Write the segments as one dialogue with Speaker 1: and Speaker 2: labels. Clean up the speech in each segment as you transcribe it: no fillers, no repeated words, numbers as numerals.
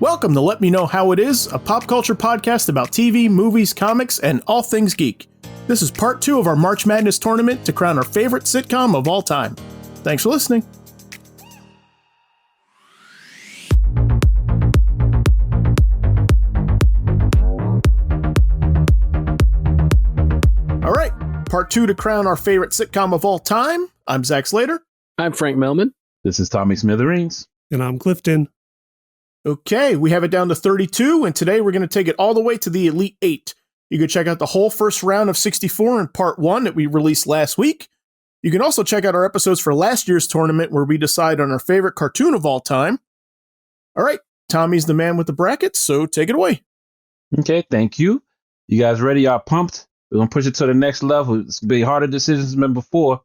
Speaker 1: Welcome to Let Me Know How It Is, a pop culture podcast about TV, movies, comics, and all things geek. This is part 2 of our March Madness tournament to crown our favorite sitcom of all time. Thanks for listening. All right, part 2 to crown our favorite sitcom of all time. I'm Zach Slater.
Speaker 2: I'm Frank Melman.
Speaker 3: This is Tommy Smithereens.
Speaker 4: And I'm Clifton.
Speaker 1: Okay, we have it down to 32, and today we're going to take it all the way to the Elite 8. You can check out the whole first round of 64 in part 1 that we released last week. You can also check out our episodes for last year's tournament where we decide on our favorite cartoon of all time. All right, Tommy's the man with the brackets, so take it away.
Speaker 3: Okay, thank you. You guys ready? Y'all pumped? We're going to push it to the next level. It's going to be harder decisions than before.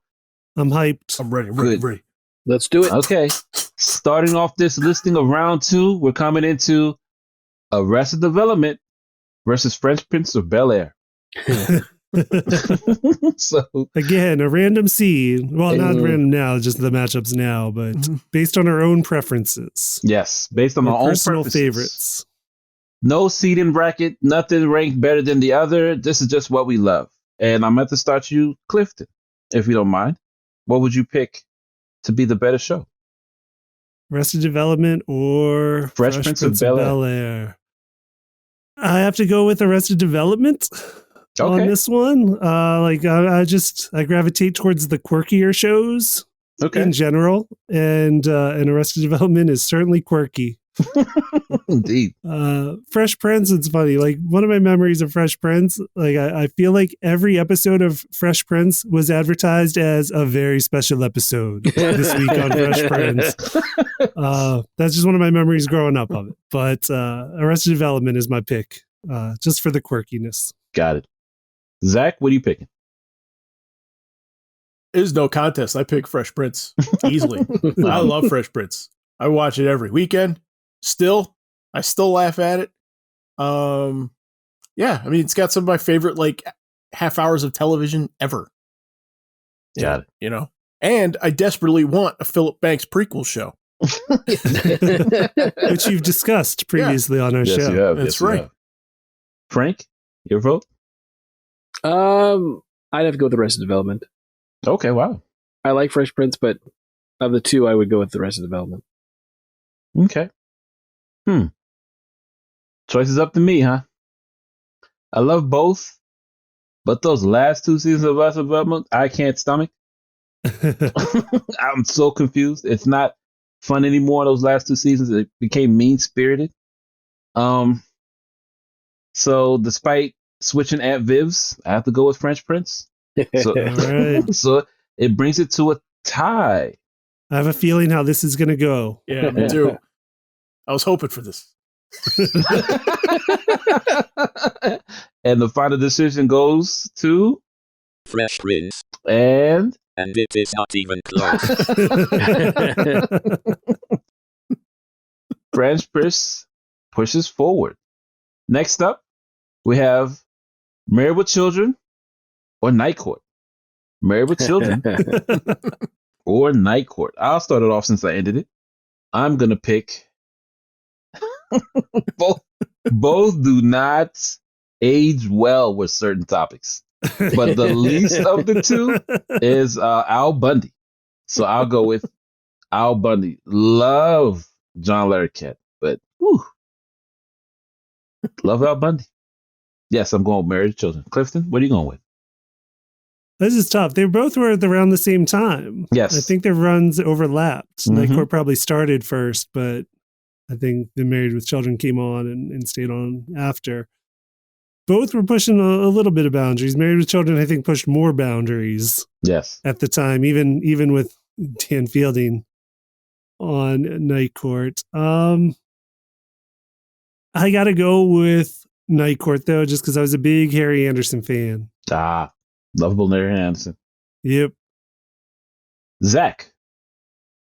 Speaker 4: I'm hyped.
Speaker 1: I'm ready.
Speaker 2: Let's do it.
Speaker 3: Okay, starting off this listing of round 2, we're coming into Arrested Development versus Fresh Prince of Bel-Air. So
Speaker 4: again, a random seed. Well, not random now, just the matchups now, but based on our own preferences.
Speaker 3: yes, based on our own
Speaker 4: personal
Speaker 3: preferences.
Speaker 4: favorites.
Speaker 3: No seeding bracket, nothing ranked better than the other. This is just what we love. And I'm going to start you, Clifton, if you don't mind. What would you pick to be the better show?
Speaker 4: Arrested Development or
Speaker 3: Fresh Prince of
Speaker 4: Bel-Air? I have to go with Arrested Development on this one. I gravitate towards the quirkier shows in general, and Arrested Development is certainly quirky.
Speaker 3: Indeed.
Speaker 4: Fresh Prince, it's funny. Like, one of my memories of Fresh Prince, like I feel like every episode of Fresh Prince was advertised as a very special episode this week on Fresh Prince. That's just one of my memories growing up of it. But Arrested Development is my pick, just for the quirkiness.
Speaker 3: Got it. Zach, what are you picking?
Speaker 1: There's no contest. I pick Fresh Prince easily. I love Fresh Prince. I watch it every weekend. I still laugh at it. Yeah, I mean, it's got some of my favorite half hours of television ever.
Speaker 3: Got it.
Speaker 1: You know, and I desperately want a Philip Banks prequel show,
Speaker 4: which you've discussed previously on our
Speaker 3: Yes,
Speaker 4: show.
Speaker 3: you have.
Speaker 1: That's
Speaker 3: Yes, you
Speaker 1: right.
Speaker 3: have. Frank, your vote?
Speaker 2: I'd have to go with the Arrested Development.
Speaker 3: Okay, wow.
Speaker 2: I like Fresh Prince, but of the two, I would go with the Arrested Development.
Speaker 3: Okay. Choice is up to me, huh? I love both, but those last 2 seasons of Arrested Development, I can't stomach. I'm so confused. It's not fun anymore. Those last 2 seasons, it became mean-spirited. So despite switching Aunt Viv's, I have to go with Fresh Prince. So,
Speaker 4: Right.
Speaker 3: so it brings it to a tie.
Speaker 4: I have a feeling how this is going to go.
Speaker 1: Yeah, me too. I was hoping for this.
Speaker 3: And the final decision goes to
Speaker 5: Fresh Prince.
Speaker 3: and
Speaker 5: And it is not even close.
Speaker 3: Fresh Prince pushes forward. Next up, we have Married with Children or Night Court. Married with Children or Night Court. I'll start it off since I ended it. I'm going to pick both do not age well with certain topics. But the least of the two is Al Bundy. So I'll go with Al Bundy. Love John Larroquette, but love Al Bundy. Yes, I'm going with Married with Children. Clifton, what are you going with?
Speaker 4: This is tough. They both were at around the same time.
Speaker 3: Yes.
Speaker 4: I think their runs overlapped.
Speaker 3: Mhm.
Speaker 4: Night Court probably started first, but I think the Married with Children came on and stayed on after. Both were pushing a little bit of boundaries. Married with Children, I think, pushed more boundaries
Speaker 3: Yes.
Speaker 4: at the time, even with Dan Fielding on Night Court. I got to go with Night Court, though, just because I was a big Harry Anderson fan.
Speaker 3: Lovable Larry Anderson.
Speaker 4: Yep.
Speaker 3: Zach.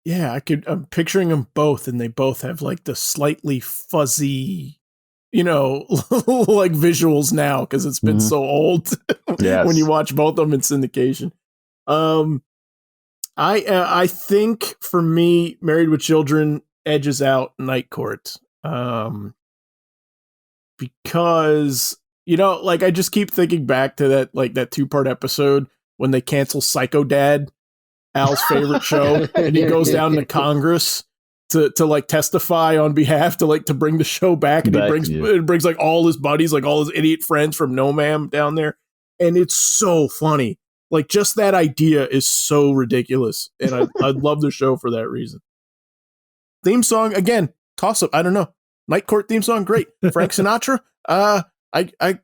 Speaker 1: Yeah, I'm picturing them both, and they both have the slightly fuzzy, like visuals now because it's been so old.
Speaker 3: Yes.
Speaker 1: When you watch both of them in syndication. I think for me, Married with Children edges out Night Court. Because like I just keep thinking back to that that 2-part episode when they cancel Psycho Dad, Al's favorite show, and he goes down to Congress to like testify on behalf to bring the show back, and he brings like all his buddies, like all his idiot friends from No Ma'am down there, and it's so funny. Like just that idea is so ridiculous, and I love the show for that reason. Theme song again, toss up. I don't know. Night Court theme song, great. Frank Sinatra, I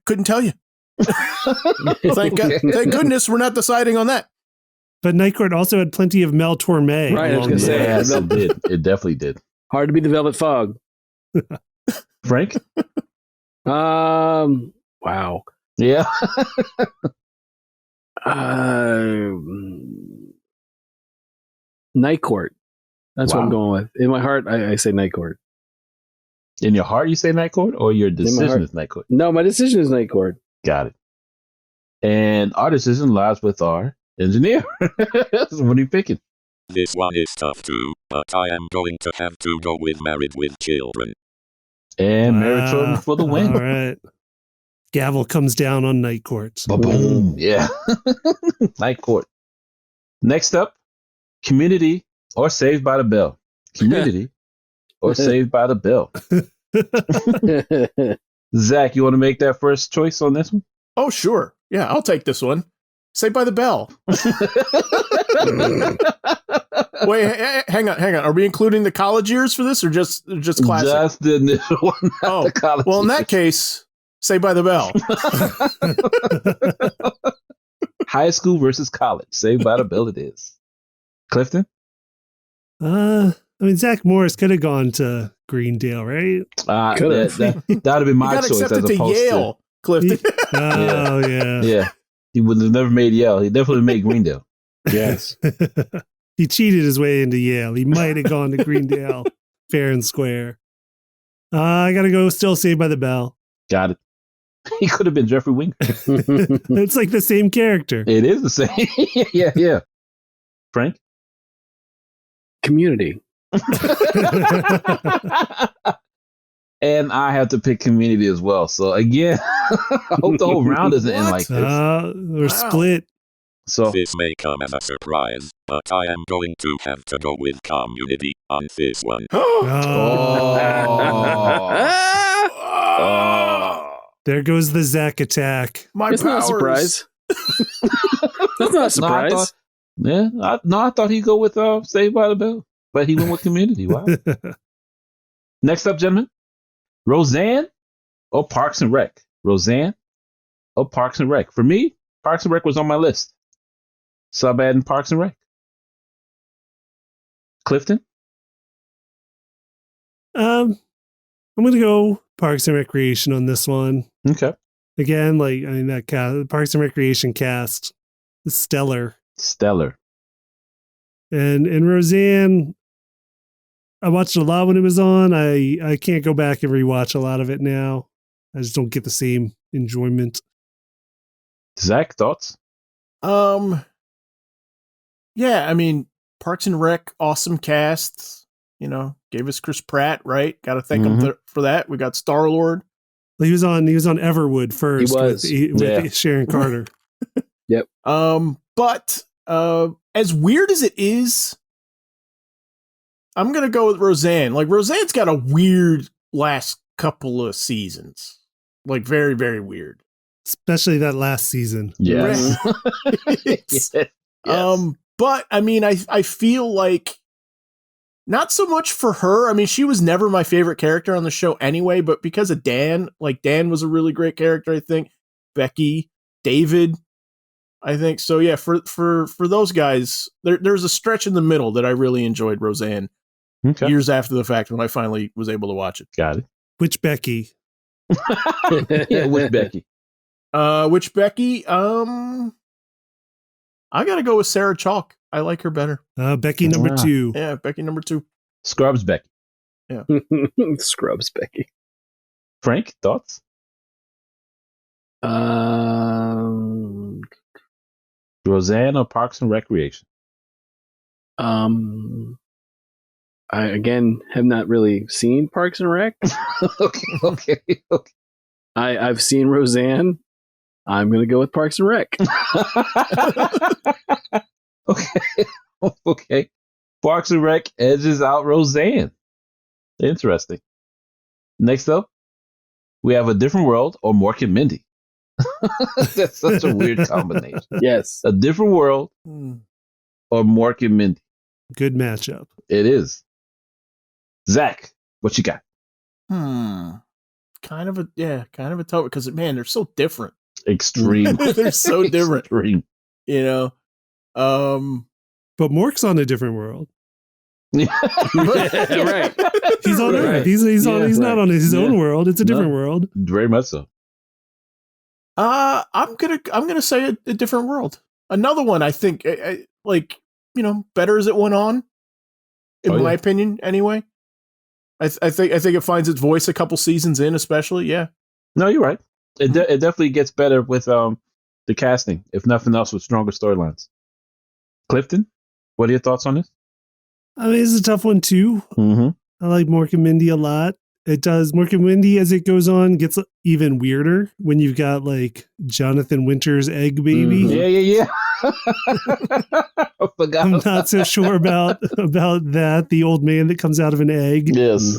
Speaker 1: couldn't tell you. Thank goodness we're not deciding on that.
Speaker 4: But Night Court also had plenty of Mel Torme.
Speaker 2: Right, I was going to say.
Speaker 3: Yes, it did. It definitely did.
Speaker 2: Hard to beat the Velvet Fog.
Speaker 3: Frank?
Speaker 2: Wow.
Speaker 3: Yeah.
Speaker 2: Night Court. That's what I'm going with. In my heart, I say Night Court.
Speaker 3: In your heart, you say Night Court, or your decision is Night Court?
Speaker 2: No, my decision is Night Court.
Speaker 3: Got it. And our decision lies with our engineer. What are you picking?
Speaker 5: This one is tough too, but I am going to have to go with Married with Children.
Speaker 3: And Married Children for the win.
Speaker 4: All right. Gavel comes down on Night Court.
Speaker 3: Boom. Yeah. Night Court. Next up, Community or Saved by the Bell. Community or Saved by the Bell. Zach, you want to make that first choice on this one?
Speaker 1: Oh, sure. Yeah, I'll take this one. Saved by the Bell. Wait, hang on. Are we including the college years for this, or just classic?
Speaker 3: Just the initial one.
Speaker 1: Oh, well, in that case, Saved by the Bell.
Speaker 3: High school versus college. Saved by the Bell it is. Clifton?
Speaker 4: I mean, Zach Morris could have gone to Greendale, right?
Speaker 3: That would have been my choice as opposed to
Speaker 1: Yale, Clifton.
Speaker 4: Yeah.
Speaker 3: He would have never made Yale. He definitely made Greendale.
Speaker 2: Yes.
Speaker 4: He cheated his way into Yale. He might have gone to Greendale, fair and square. I got to go still Saved by the Bell.
Speaker 3: Got it. He could have been Jeffrey Winger.
Speaker 4: It's like the same character.
Speaker 3: It is the same. Yeah. Frank?
Speaker 2: Community.
Speaker 3: And I have to pick Community as well. So again, I hope the whole round doesn't end like this.
Speaker 4: We're split.
Speaker 3: So
Speaker 5: This may come as a surprise, but I am going to have to go with Community on this one.
Speaker 4: There goes the Zach attack.
Speaker 2: It's not a surprise. That's not a surprise.
Speaker 3: I thought he'd go with Saved by the Bell, but he went with Community. Wow. Next up, gentlemen, Roseanne or Parks and Rec? Roseanne or Parks and Rec? For me, Parks and Rec was on my list. So I'm adding Parks and Rec. Clifton?
Speaker 4: I'm going to go Parks and Recreation on this one.
Speaker 3: Okay.
Speaker 4: Again, that Parks and Recreation cast is stellar. And Roseanne, I watched a lot when it was on. I can't go back and rewatch a lot of it now. I just don't get the same enjoyment.
Speaker 3: Zach, thoughts?
Speaker 1: Yeah, I mean, Parks and Rec, awesome cast. Gave us Chris Pratt, right? Got to thank him for that. We got Star-Lord.
Speaker 4: He was on Everwood first.
Speaker 2: He was.
Speaker 4: with Sharon Carter.
Speaker 2: Yep.
Speaker 1: But as weird as it is, I'm gonna go with Roseanne. Like Roseanne's got a weird last couple of seasons, like very, very weird.
Speaker 4: Especially that last season.
Speaker 3: Yes.
Speaker 1: Yes. But I mean, I feel like not so much for her. I mean, she was never my favorite character on the show anyway, but because of Dan, like Dan was a really great character, I think. Becky, David, I think. So yeah, for those guys, there's a stretch in the middle that I really enjoyed Roseanne.
Speaker 3: Okay.
Speaker 1: Years after the fact when I finally was able to watch it.
Speaker 3: Got it.
Speaker 4: Which Becky?
Speaker 3: Yeah, with Becky.
Speaker 1: Which Becky? I gotta go with Sarah Chalk. I like her better.
Speaker 4: Becky number 2.
Speaker 1: Yeah, Becky number 2.
Speaker 3: Scrubs Becky.
Speaker 1: Yeah.
Speaker 2: Scrubs Becky.
Speaker 3: Frank, thoughts? Roseanne or Parks and Recreation?
Speaker 2: I, again, have not really seen Parks and Rec.
Speaker 3: okay.
Speaker 2: I've seen Roseanne. I'm going to go with Parks and Rec.
Speaker 3: Okay. Parks and Rec edges out Roseanne. Interesting. Next up, we have A Different World or Mork and Mindy. That's such a weird combination.
Speaker 2: Yes.
Speaker 3: A Different World or Mork and Mindy.
Speaker 4: Good matchup.
Speaker 3: It is. Zach, what you got?
Speaker 1: Kind of a tough, because man, they're so different.
Speaker 3: Extreme.
Speaker 1: They're so different.
Speaker 3: Extreme.
Speaker 1: You know.
Speaker 4: But Mork's on A Different World.
Speaker 3: Yeah,
Speaker 2: right.
Speaker 4: He's on
Speaker 2: Right.
Speaker 4: Earth. He's not on his own world. It's a different world.
Speaker 3: Very much so.
Speaker 1: I'm gonna say a different world. Another one, I think, like, better as it went on. In my opinion, anyway. I think it finds its voice a couple seasons in, especially. Yeah.
Speaker 3: No, you're right. It definitely gets better with the casting, if nothing else, with stronger storylines. Clifton, what are your thoughts on this?
Speaker 4: I mean, this is a tough one too.
Speaker 3: Mm-hmm.
Speaker 4: I like Mork and Mindy a lot. It does. Mork and Mindy, as it goes on, gets even weirder when you've got like Jonathan Winter's egg baby.
Speaker 3: Yeah. I forgot.
Speaker 4: I'm not so sure about that. The old man that comes out of an egg.
Speaker 3: Yes.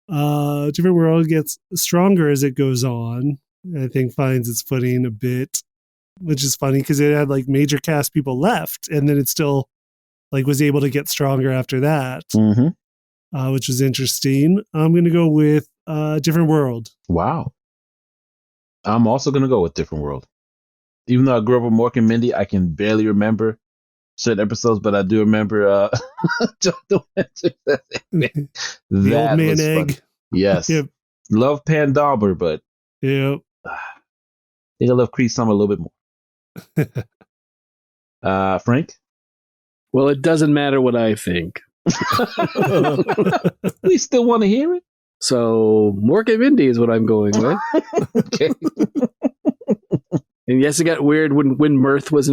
Speaker 4: Different World gets stronger as it goes on. I think finds its footing a bit, which is funny because it had like major cast people left, and then it still like was able to get stronger after that, which was interesting. I'm going to go with Different World.
Speaker 3: Wow. I'm also going to go with Different World. Even though I grew up with Mork and Mindy, I can barely remember certain episodes, but I do remember
Speaker 4: The old man egg.
Speaker 3: Funny. Yes.
Speaker 4: Yep.
Speaker 3: Love Pandalber, but
Speaker 4: Yep.
Speaker 3: I think I love Cree Summer a little bit more. Frank?
Speaker 2: Well, it doesn't matter what I think.
Speaker 3: We still want to hear it?
Speaker 2: So, Mork and Mindy is what I'm going with.
Speaker 3: Okay.
Speaker 2: And yes, it got weird when Mirth was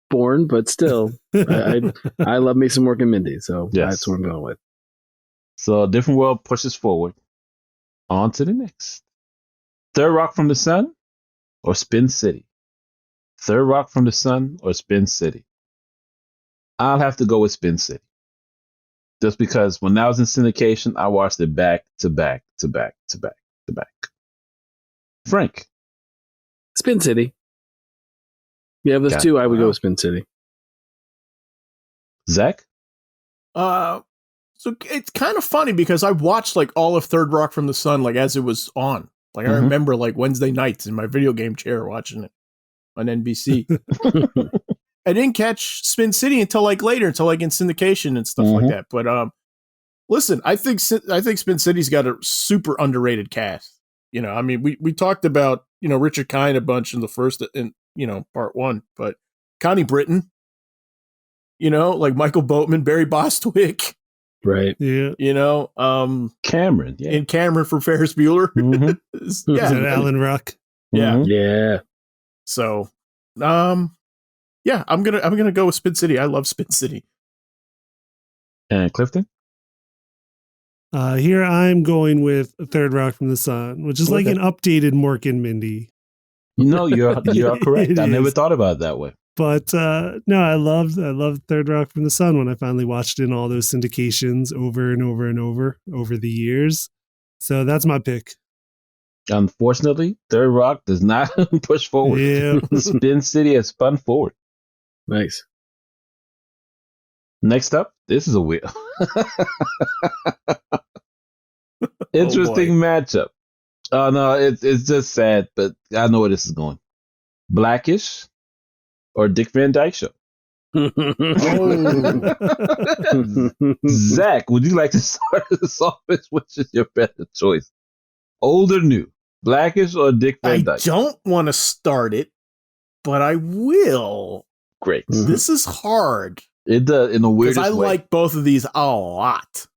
Speaker 2: born, but still, I love me some Mork and Mindy, so that's what I'm going with.
Speaker 3: So, Different World pushes forward. On to the next. Third Rock from the Sun or Spin City? Third Rock from the Sun or Spin City? I'll have to go with Spin City. Just because when I was in syndication, I watched it back to back to back to back to back. Frank?
Speaker 2: Spin City. Yeah, those two, I would go with Spin City.
Speaker 3: Zach?
Speaker 1: So it's kind of funny because I watched like all of Third Rock from the Sun like as it was on. Like I remember like Wednesday nights in my video game chair watching it on NBC. I didn't catch Spin City until like later, until like in syndication and stuff like that. But listen, I think Spin City's got a super underrated cast. I mean, we talked about Richard Kind a bunch in the first part one, but Connie Britton, like Michael Boatman, Barry Bostwick.
Speaker 2: Right.
Speaker 4: Yeah.
Speaker 3: Cameron. Yeah.
Speaker 1: And Cameron from Ferris Bueller.
Speaker 4: Is that Alan Ruck?
Speaker 1: Yeah.
Speaker 2: Yeah.
Speaker 1: So, yeah, I'm gonna go with Spin City. I love Spin City.
Speaker 3: And Clifton?
Speaker 4: Here I'm going with Third Rock from the Sun, which is like an updated Mork and Mindy.
Speaker 3: You're correct. I never thought about it that way.
Speaker 4: But no, I loved Third Rock from the Sun when I finally watched it in all those syndications over and over and over the years. So that's my pick.
Speaker 3: Unfortunately, Third Rock does not push forward.
Speaker 4: Yeah.
Speaker 3: Spin City has spun forward.
Speaker 2: Nice.
Speaker 3: Next up, this is a weird, interesting matchup. Oh no, it's just sad, but I know where this is going. Blackish or Dick Van Dyke Show? Zach, would you like to start this off? Which is your better choice? Old or new? Blackish or Dick Van Dyke?
Speaker 1: I don't want to start it, but I will.
Speaker 3: Great.
Speaker 1: This is hard.
Speaker 3: It does, in the weirdest way.
Speaker 1: I like both of these a lot.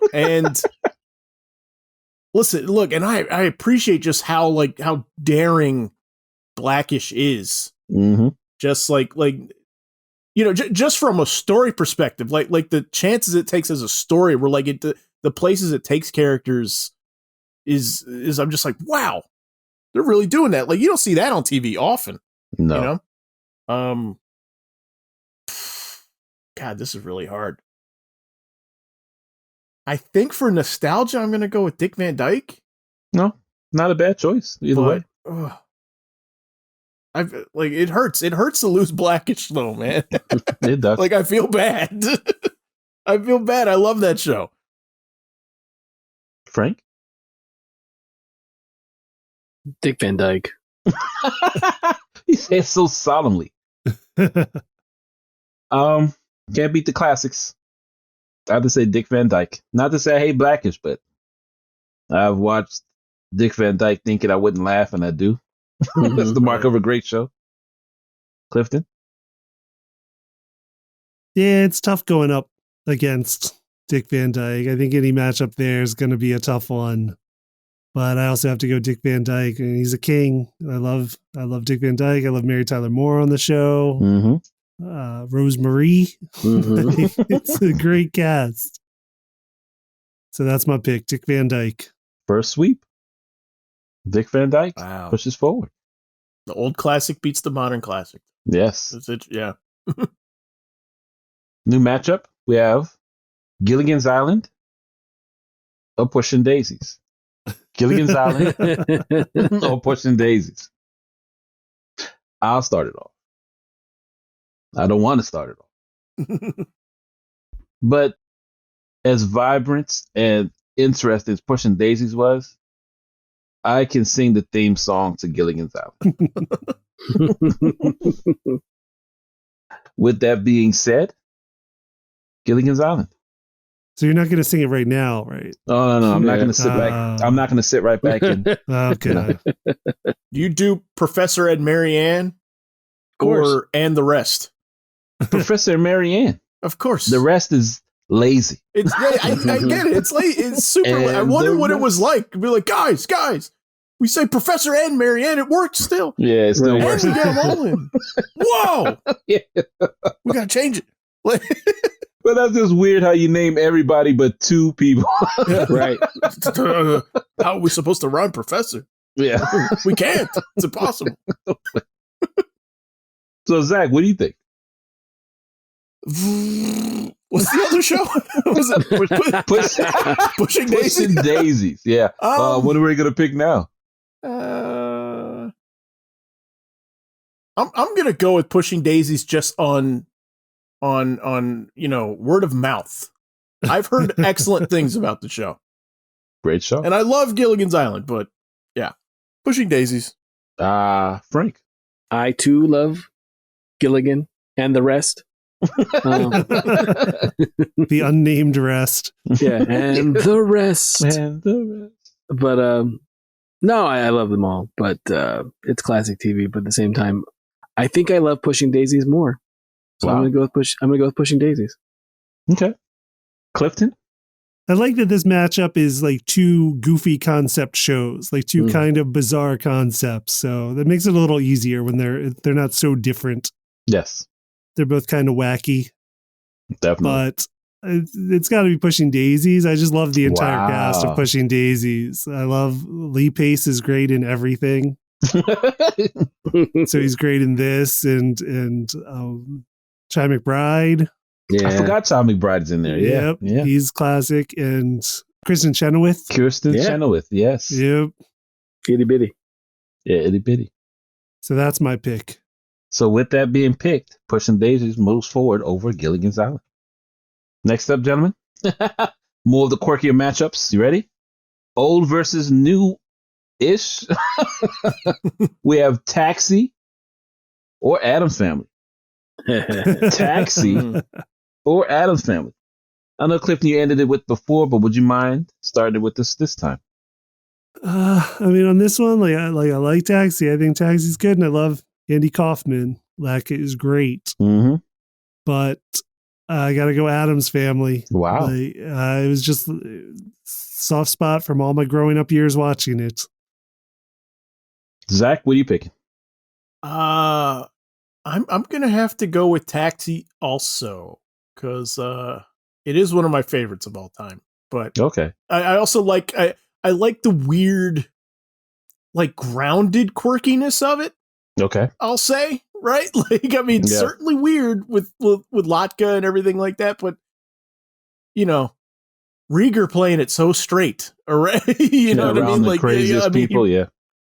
Speaker 1: And listen, look, and I appreciate just how daring Blackish is.
Speaker 3: Mm-hmm.
Speaker 1: Just like just from a story perspective, like the chances it takes as a story, where like the places it takes characters is I'm just like, wow, they're really doing that. Like you don't see that on TV often.
Speaker 3: No.
Speaker 1: God, this is really hard. I think for nostalgia, I'm going to go with Dick Van Dyke.
Speaker 3: No, not a bad choice either way.
Speaker 1: It hurts. It hurts to lose Blackish though, man.
Speaker 3: It does.
Speaker 1: Like I feel bad. I feel bad. I love that show.
Speaker 3: Frank?
Speaker 2: Dick Van Dyke.
Speaker 3: He says so solemnly. Can't beat the classics. I have to say Dick Van Dyke. Not to say I hate Blackish, but I've watched Dick Van Dyke thinking I wouldn't laugh, and I do. That's the mark of a great show. Clifton?
Speaker 4: Yeah, it's tough going up against Dick Van Dyke. I think any matchup there is going to be a tough one. But I also have to go Dick Van Dyke, and he's a king. I love Dick Van Dyke. I love Mary Tyler Moore on the show.
Speaker 3: Mm-hmm.
Speaker 4: Rosemary. It's a great cast. So that's my pick, Dick Van Dyke.
Speaker 3: First sweep. Dick Van Dyke pushes forward.
Speaker 1: The old classic beats the modern classic.
Speaker 3: Yes.
Speaker 1: That's it. Yeah.
Speaker 3: New matchup. We have Gilligan's Island or Pushing Daisies. Gilligan's Island or Pushing Daisies. I'll start it off. I don't want to start it off. But as vibrant and interesting as Pushing Daisies was, I can sing the theme song to Gilligan's Island. With that being said, Gilligan's Island.
Speaker 4: So you're not going to sing it right now, right?
Speaker 3: Oh no, I'm not going to sit back. I'm not going to sit right back in.
Speaker 4: Okay.
Speaker 1: You do Professor and Marianne, or and the rest.
Speaker 3: Professor and Marianne.
Speaker 1: Of course.
Speaker 3: The rest is lazy.
Speaker 1: It's I get it. It's late. It's super. I wonder what it was like. Be like, guys. We say Professor and Marianne. It works still.
Speaker 3: Yeah, it still works.
Speaker 1: And we get them all in. Whoa.
Speaker 3: Yeah.
Speaker 1: We got to change it.
Speaker 3: But that's just weird how you name everybody but two people.
Speaker 2: Right.
Speaker 1: How are we supposed to rhyme Professor?
Speaker 3: Yeah.
Speaker 1: We can't. It's impossible.
Speaker 3: So, Zach, what do you think?
Speaker 1: What's the other show? Was it Pushing Daisies?
Speaker 3: Pushing Daisies. Yeah. What are we going to pick now?
Speaker 1: I'm going to go with Pushing Daisies just on word of mouth. I've heard excellent things about the show.
Speaker 3: Great show.
Speaker 1: And I love Gilligan's Island, but yeah. Pushing Daisies.
Speaker 3: Frank.
Speaker 2: I too love Gilligan and the rest.
Speaker 4: The unnamed rest.
Speaker 2: Yeah, and the rest.
Speaker 3: And the rest.
Speaker 2: But no, I love them all. But it's classic TV. But at the same time, I think I love Pushing Daisies more. So
Speaker 3: Wow.
Speaker 2: I'm gonna go with Pushing Daisies.
Speaker 3: Okay. Clifton.
Speaker 4: I like that this matchup is like two goofy concept shows, like two kind of bizarre concepts. So that makes it a little easier when they're not so different.
Speaker 3: Yes.
Speaker 4: They're both kind of wacky.
Speaker 3: Definitely.
Speaker 4: But it's got to be Pushing Daisies. I just love the entire cast of Pushing Daisies. I love Lee Pace is great in everything. So he's great in this and Chai McBride.
Speaker 2: Yeah.
Speaker 3: I forgot Tom McBride's in there. Yeah.
Speaker 4: Yep. He's classic. And Kristen Chenoweth.
Speaker 3: Chenoweth. Yes.
Speaker 4: Yep.
Speaker 2: Itty bitty.
Speaker 3: Yeah, itty bitty.
Speaker 4: So that's my pick.
Speaker 3: So with that being picked, Pushing Daisies moves forward over Gilligan's Island. Next up, gentlemen, more of the quirkier matchups. You ready? Old versus new-ish. We have Taxi or Addams Family. Taxi or Addams Family. I know, Clifton, you ended it with before, but would you mind starting with this time?
Speaker 4: I mean, on this one, I like Taxi. I think Taxi's good, and I love Andy Kaufman. Like, it is great.
Speaker 3: Mm-hmm.
Speaker 4: But I got to go Addams Family.
Speaker 3: Wow.
Speaker 4: It was just a soft spot from all my growing up years watching it.
Speaker 3: Zach, what are you picking?
Speaker 1: I'm gonna have to go with Taxi also, because it is one of my favorites of all time. But
Speaker 3: Okay.
Speaker 1: I also like I like the weird, like grounded quirkiness of it.
Speaker 3: Okay.
Speaker 1: I'll say, right? Like, I mean, certainly weird with Latka and everything like that, but you know, Rieger playing it so straight, right? You know what I mean?
Speaker 3: The
Speaker 1: Like,
Speaker 3: craziest people,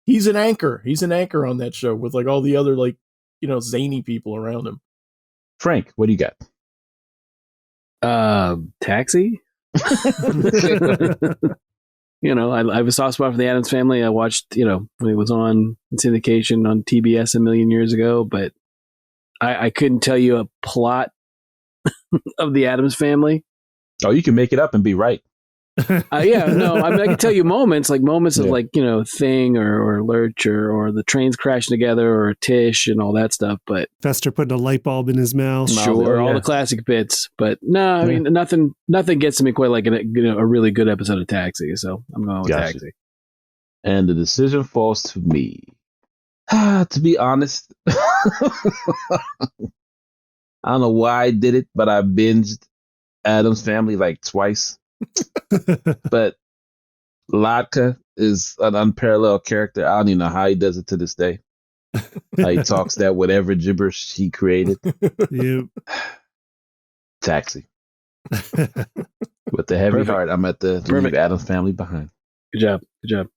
Speaker 1: he's an anchor. He's an anchor on that show with like all the other like, zany people around him.
Speaker 3: Frank, what do you got?
Speaker 2: Taxi. I have a soft spot for the Addams Family. I watched, when it was on syndication on TBS a million years ago, but I couldn't tell you a plot of the Addams Family.
Speaker 3: Oh, you can make it up and be right.
Speaker 2: I can tell you moments of like, Thing or Lurch or the trains crashing together or Tish and all that stuff. But
Speaker 4: Fester putting a light bulb in his mouth.
Speaker 2: Sure, all the classic bits. But no, I mean, nothing gets to me quite like a really good episode of Taxi. So I'm going with Taxi.
Speaker 3: And the decision falls to me. To be honest, I don't know why I did it, but I binged Addams Family like twice. But Latka is an unparalleled character. I don't even know how he does it to this day. How he talks that whatever gibberish he created.
Speaker 4: Yep.
Speaker 3: Taxi. With the heavy heart, I'm at the leave Addams Family behind.
Speaker 2: Good job.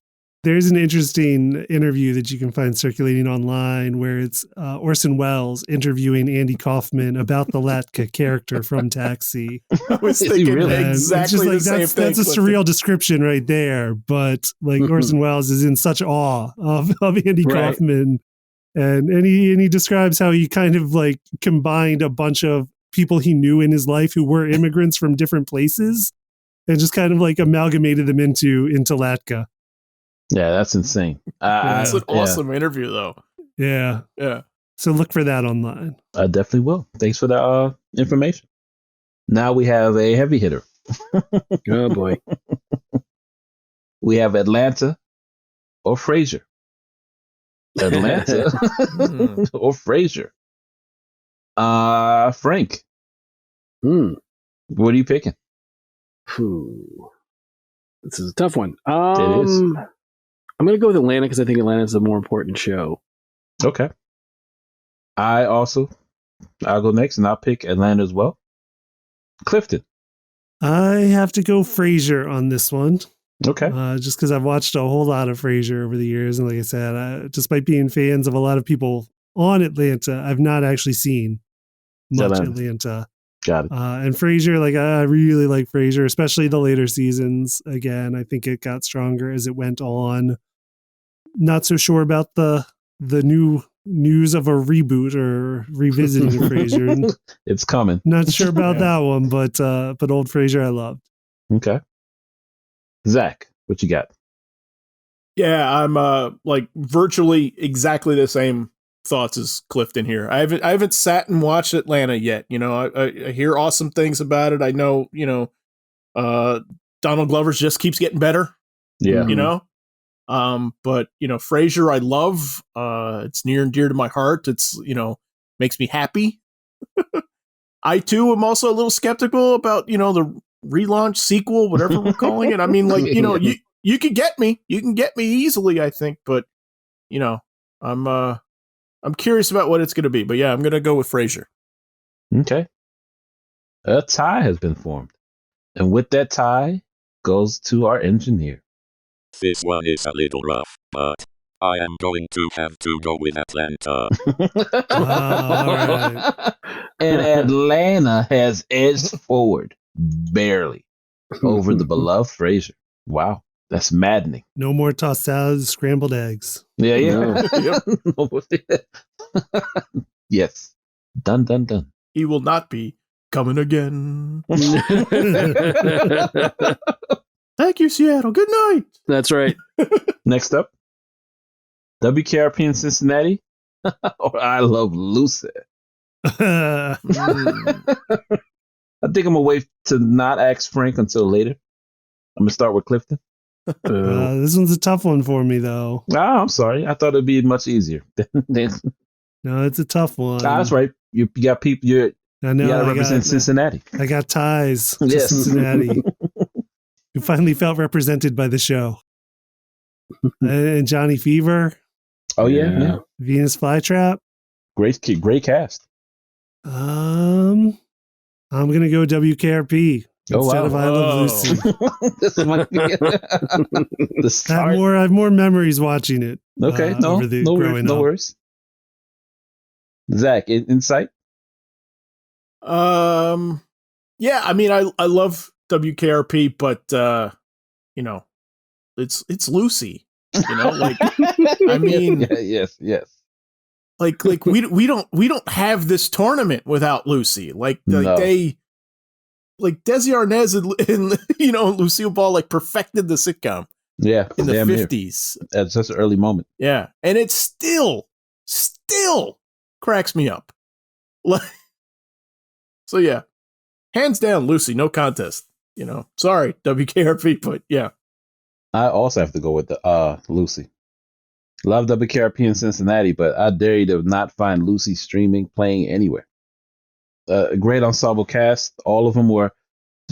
Speaker 4: There's an interesting interview that you can find circulating online where it's Orson Welles interviewing Andy Kaufman about the Latka character from Taxi.
Speaker 1: I was thinking exactly the same thing.
Speaker 4: That's a surreal description right there. But like Orson Welles is in such awe of Andy Kaufman. And he describes how he kind of like combined a bunch of people he knew in his life who were immigrants from different places and just kind of like amalgamated them into Latka.
Speaker 3: Yeah, that's insane.
Speaker 1: That's an awesome interview, though.
Speaker 4: Yeah.
Speaker 1: Yeah.
Speaker 4: So look for that online.
Speaker 3: I definitely will. Thanks for the information. Now we have a heavy hitter.
Speaker 2: Oh, boy.
Speaker 3: We have Atlanta or Frasier. Atlanta or Frasier. Frank. What are you picking?
Speaker 2: This is a tough one.
Speaker 3: It is.
Speaker 2: I'm going to go with Atlanta because I think Atlanta is a more important show.
Speaker 3: Okay. I'll go next and I'll pick Atlanta as well. Clifton.
Speaker 4: I have to go Frasier on this one.
Speaker 3: Okay.
Speaker 4: Just because I've watched a whole lot of Frasier over the years. And like I said, despite being fans of a lot of people on Atlanta, I've not actually seen much Atlanta.
Speaker 3: Got it.
Speaker 4: And Frasier, like I really like Frasier, especially the later seasons. Again, I think it got stronger as it went on. Not so sure about the new news of a reboot or revisiting Frasier.
Speaker 3: It's coming.
Speaker 4: Not sure about that one, but old Frasier I loved.
Speaker 3: Okay. Zach, what you got?
Speaker 1: Yeah, I'm like virtually exactly the same thoughts as Clifton here. I haven't sat and watched Atlanta yet. I hear awesome things about it. I know, Donald Glover just keeps getting better.
Speaker 3: Yeah.
Speaker 1: But Frasier I love. It's near and dear to my heart. It's, makes me happy. I too am also a little skeptical about, the relaunch, sequel, whatever we're calling it. I mean, like, you can get me. You can get me easily, I think, but I'm curious about what it's going to be, but yeah, I'm going to go with Frasier.
Speaker 3: Okay. A tie has been formed. And with that tie goes to our engineer.
Speaker 5: This one is a little rough, but I am going to have to go with Atlanta.
Speaker 4: All right.
Speaker 3: And Atlanta has edged forward barely over the beloved Frasier. Wow. That's maddening.
Speaker 4: No more tossed salads, scrambled eggs.
Speaker 3: Yeah. Yes. Done.
Speaker 1: He will not be coming again. Thank you, Seattle. Good night.
Speaker 2: That's right.
Speaker 3: Next up, WKRP in Cincinnati, or I Love Lucy. I think I'm going to wait to not ask Frank until later. I'm going to start with Clifton.
Speaker 4: This one's a tough one for me, though.
Speaker 3: I'm sorry. I thought it'd be much easier.
Speaker 4: No, it's a tough one.
Speaker 3: That's right. You got people. You
Speaker 4: I know.
Speaker 3: got to represent Cincinnati.
Speaker 4: I got ties to
Speaker 3: Yes.
Speaker 4: Cincinnati. Who finally felt represented by the show. And Johnny Fever.
Speaker 3: Oh yeah.
Speaker 4: Venus Flytrap.
Speaker 3: Great cast.
Speaker 4: I'm gonna go WKRP instead of I Love Lucy.
Speaker 3: This might be the start.
Speaker 4: I have more memories watching it.
Speaker 3: Okay, no worries. Zach, insight?
Speaker 1: Yeah, I mean, I love WKRP, but it's Lucy. Like I mean,
Speaker 3: yes.
Speaker 1: Like we don't have this tournament without Lucy. Like Desi Arnaz and Lucille Ball like perfected the sitcom.
Speaker 3: Yeah,
Speaker 1: in the 50s
Speaker 3: at such an early moment.
Speaker 1: Yeah, and it still cracks me up. So yeah, hands down, Lucy, no contest. Sorry, WKRP, but yeah.
Speaker 3: I also have to go with the Lucy. Love WKRP in Cincinnati, but I dare you to not find Lucy streaming, playing anywhere. A great ensemble cast. All of them were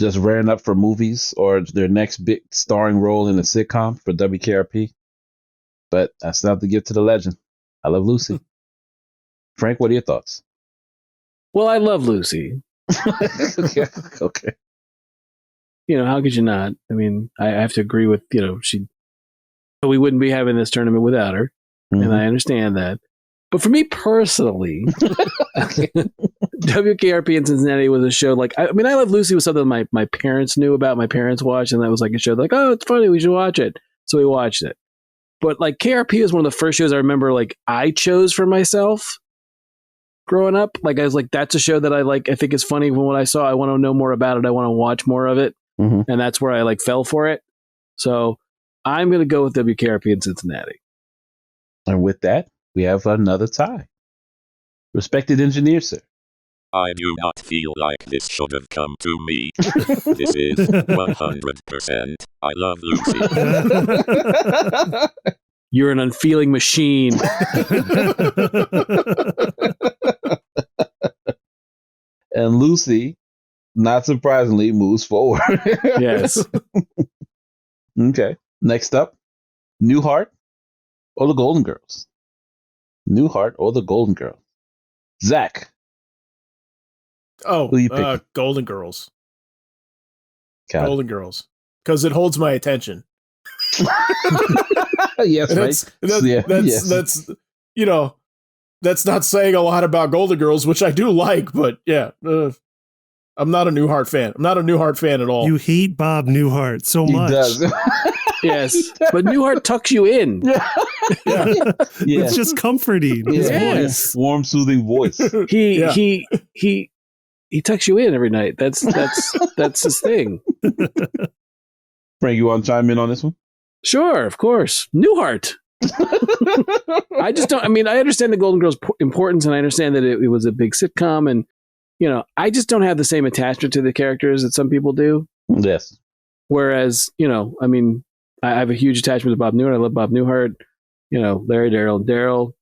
Speaker 3: just rearing up for movies or their next big starring role in a sitcom for WKRP. But I still have to give to the legend. I love Lucy. Frank, what are your thoughts?
Speaker 2: Well, I love Lucy.
Speaker 3: Okay.
Speaker 2: How could you not? I mean, I have to agree with, we wouldn't be having this tournament without her. Mm-hmm. And I understand that. But for me personally, WKRP in Cincinnati was a show I Love Lucy was something my parents knew about, my parents watched, and that was like a show oh, it's funny, we should watch it. So we watched it. But KRP was one of the first shows I remember I chose for myself growing up. I was that's a show that I think it's funny. When I saw, I want to know more about it. I want to watch more of it. Mm-hmm. And that's where I fell for it. So I'm going to go with WKRP in Cincinnati.
Speaker 3: And with that, we have another tie. Respected engineer, sir.
Speaker 5: I do not feel like this should have come to me. This is 100% I Love Lucy.
Speaker 2: You're an unfeeling machine.
Speaker 3: And Lucy, not surprisingly, moves forward.
Speaker 2: Yes.
Speaker 3: Okay. Next up, Newhart or the Golden Girls? Newhart or the Golden Girls? Zach.
Speaker 1: Oh, Golden Girls.
Speaker 3: God.
Speaker 1: Golden Girls. Because it holds my attention.
Speaker 3: Yes,
Speaker 1: that's not saying a lot about Golden Girls, which I do like, but yeah, I'm not a Newhart fan. I'm not a Newhart fan at all.
Speaker 4: You hate Bob Newhart so much.
Speaker 3: He does.
Speaker 2: Yes, but Newhart tucks you in.
Speaker 1: Yeah.
Speaker 4: It's just comforting. His voice.
Speaker 3: Warm, soothing voice.
Speaker 2: He tucks you in every night. That's his thing.
Speaker 3: Frank, you want to chime in on this one?
Speaker 2: Sure, of course. Newhart. I just don't. I understand the Golden Girls' importance, and I understand that it was a big sitcom, and I just don't have the same attachment to the characters that some people do.
Speaker 3: Yes.
Speaker 2: Whereas, I have a huge attachment to Bob Newhart. I love Bob Newhart. Larry, Daryl, and Daryl.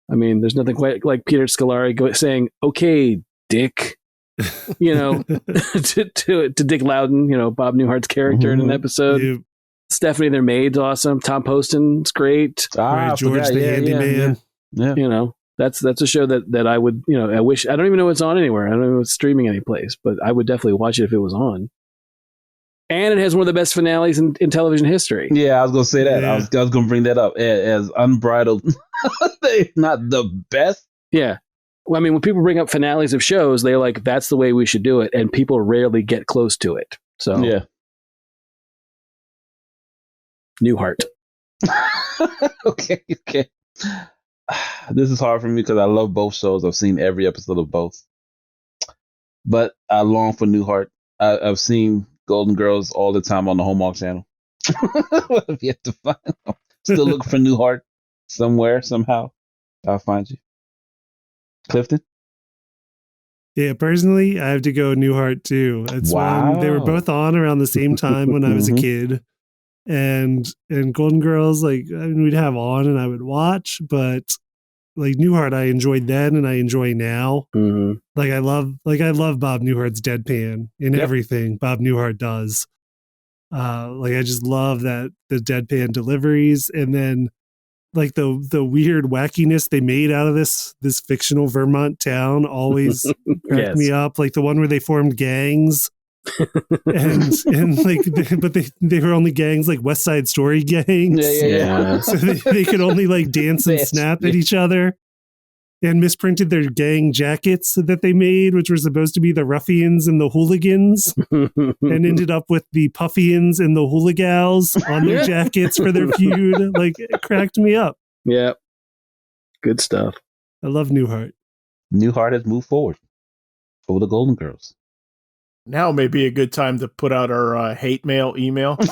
Speaker 2: There's nothing quite like Peter Scolari saying, "Okay, Dick." to Dick Loudon, Bob Newhart's character in an episode. Yeah. Stephanie, their maid's awesome. Tom Poston's great.
Speaker 4: George the handyman.
Speaker 3: Yeah.
Speaker 2: That's a show that I would, I wish, I don't even know it's on anywhere. I don't know if it's streaming any place, but I would definitely watch it if it was on. And it has one of the best finales in television history.
Speaker 3: Yeah, I was going to say that. Yeah. I was going to bring that up as unbridled. Not the best.
Speaker 2: Yeah. Well, when people bring up finales of shows, they're like, that's the way we should do it. And people rarely get close to it. So,
Speaker 3: yeah.
Speaker 2: Newhart.
Speaker 3: Okay. This is hard for me because I love both shows. I've seen every episode of both. But I long for Newhart. I've seen Golden Girls all the time on the Hallmark Channel. I've yet to find them. Still looking for Newhart somewhere, somehow. I'll find you. Clifton?
Speaker 4: Yeah, personally, I have to go Newhart too. It's when they were both on around the same time when I was a kid. And Golden Girls, we'd have on and I would watch, but Newhart I enjoyed then and I enjoy now.
Speaker 2: Mm-hmm.
Speaker 4: I love Bob Newhart's deadpan in everything Bob Newhart does. I just love that the deadpan deliveries, and then the weird wackiness they made out of this fictional Vermont town always cracked me up. The one where they formed gangs. But they were only gangs like West Side Story gangs.
Speaker 2: Yeah.
Speaker 4: So they could only dance and snap at each other, and misprinted their gang jackets that they made, which were supposed to be the ruffians and the hooligans, and ended up with the puffians and the hooligals on their jackets for their feud. It cracked me up.
Speaker 2: Yeah. Good stuff.
Speaker 4: I love Newhart.
Speaker 3: Newhart has moved forward over the Golden Girls.
Speaker 1: Now may be a good time to put out our hate mail email.
Speaker 4: Hate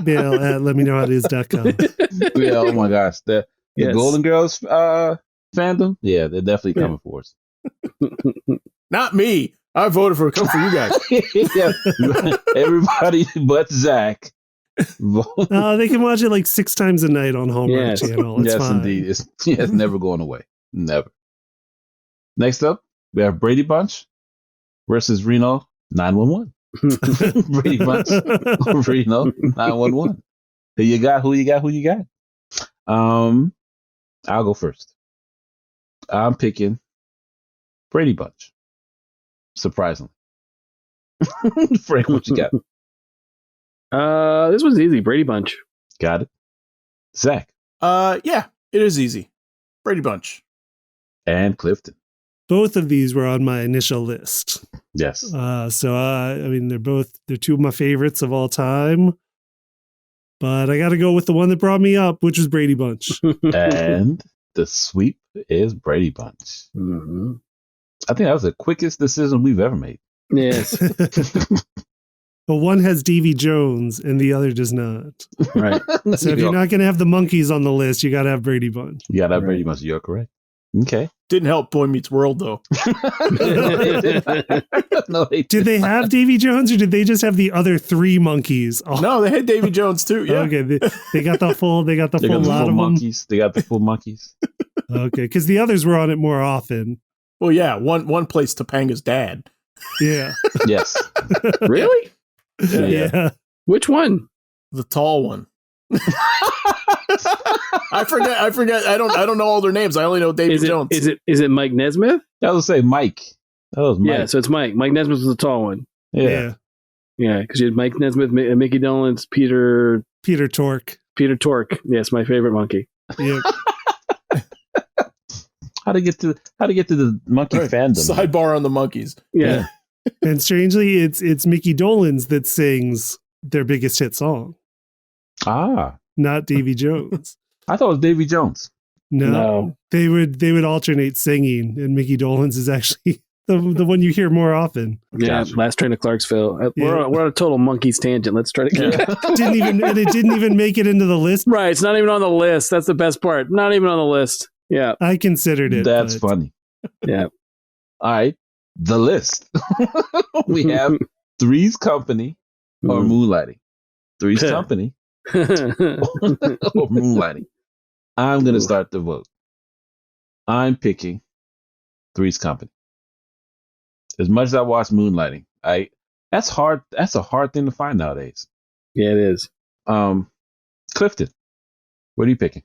Speaker 4: mail at letmeknowhowitis.com.
Speaker 3: Yeah, oh my gosh. The Golden Girls fandom, they're definitely coming for us.
Speaker 1: Not me. I voted for come for you guys.
Speaker 3: Everybody but Zach.
Speaker 4: They can watch it 6 times a night on Hallmark Channel. It's fine.
Speaker 3: Indeed. It's never going away. Never. Next up, we have Brady Bunch versus Reno 911. Brady Bunch, Reno 911. Who you got? I'll go first. I'm picking Brady Bunch. Surprisingly. Frank, what you got?
Speaker 2: This one's easy. Brady Bunch.
Speaker 3: Got it. Zach.
Speaker 1: Yeah, it is easy. Brady Bunch.
Speaker 3: And Clifton.
Speaker 4: Both of these were on my initial list.
Speaker 3: Yes.
Speaker 4: They're two of my favorites of all time. But I got to go with the one that brought me up, which was Brady Bunch.
Speaker 3: And the sweep is Brady Bunch.
Speaker 2: Mm-hmm.
Speaker 3: I think that was the quickest decision we've ever made.
Speaker 2: Yes.
Speaker 4: But one has Davy Jones and the other does not.
Speaker 2: Right.
Speaker 4: So if you're not going to have the monkeys on the list, you got to have Brady Bunch.
Speaker 3: You got to have Brady Bunch. You're correct. Okay.
Speaker 1: Didn't help Boy Meets World, though.
Speaker 3: No,
Speaker 4: did they have Davy Jones or did they just have the other 3 monkeys?
Speaker 1: Oh. No, they had Davy Jones too. Yeah.
Speaker 4: Okay. They got the full lot of them.
Speaker 3: Monkeys. They got the full monkeys.
Speaker 4: Okay. Because the others were on it more often.
Speaker 1: Well, yeah. One plays Topanga's dad.
Speaker 4: Yeah.
Speaker 3: Yes.
Speaker 2: Really?
Speaker 4: Yeah.
Speaker 2: Which one?
Speaker 1: The tall one. I forget. I don't know all their names. I only know Davy Jones.
Speaker 2: Is it Mike Nesmith?
Speaker 3: I was gonna say Mike. That was Mike.
Speaker 2: Yeah, so it's Mike. Mike Nesmith was the tall one.
Speaker 3: Yeah.
Speaker 2: Yeah, because you had Mike Nesmith, Mickey Dolenz, Peter
Speaker 4: Tork.
Speaker 2: Peter Tork. Yes, my favorite monkey.
Speaker 4: Yeah.
Speaker 3: How to get to the monkey fandom?
Speaker 1: Sidebar on the monkeys.
Speaker 2: Yeah.
Speaker 4: And strangely, it's Mickey Dolenz that sings their biggest hit song. Not Davy Jones.
Speaker 3: I thought it was Davy Jones.
Speaker 4: No. They would alternate singing, and Mickey Dolenz is actually the one you hear more often.
Speaker 2: Yeah,
Speaker 3: Gotcha.
Speaker 2: Last Train to Clarksville. We're on a total monkeys tangent. Let's try to get
Speaker 4: it didn't even make it into the list.
Speaker 2: Right, it's not even on the list. That's the best part. Not even on the list. Yeah.
Speaker 4: I considered it.
Speaker 3: That's funny.
Speaker 2: Yeah.
Speaker 3: All right. The list. We have Three's Company or Moonlighting. Three's Company or Moonlighting. I'm going to start the vote. I'm picking Three's Company. As much as I watch Moonlighting, that's hard. That's a hard thing to find nowadays.
Speaker 2: Yeah, it is.
Speaker 3: Clifton, what are you picking?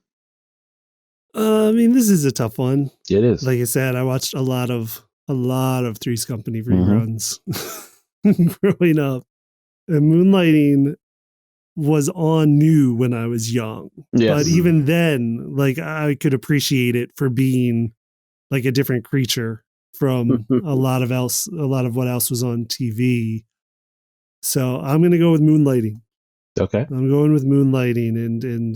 Speaker 4: This is a tough one.
Speaker 3: It is.
Speaker 4: Like I said, I watched a lot of Three's Company reruns growing up. And Moonlighting was on new when I was young.
Speaker 3: Yes.
Speaker 4: But even then, I could appreciate it for being like a different creature from a lot of what else was on TV. So I'm going to go with Moonlighting.
Speaker 3: Okay.
Speaker 4: I'm going with Moonlighting and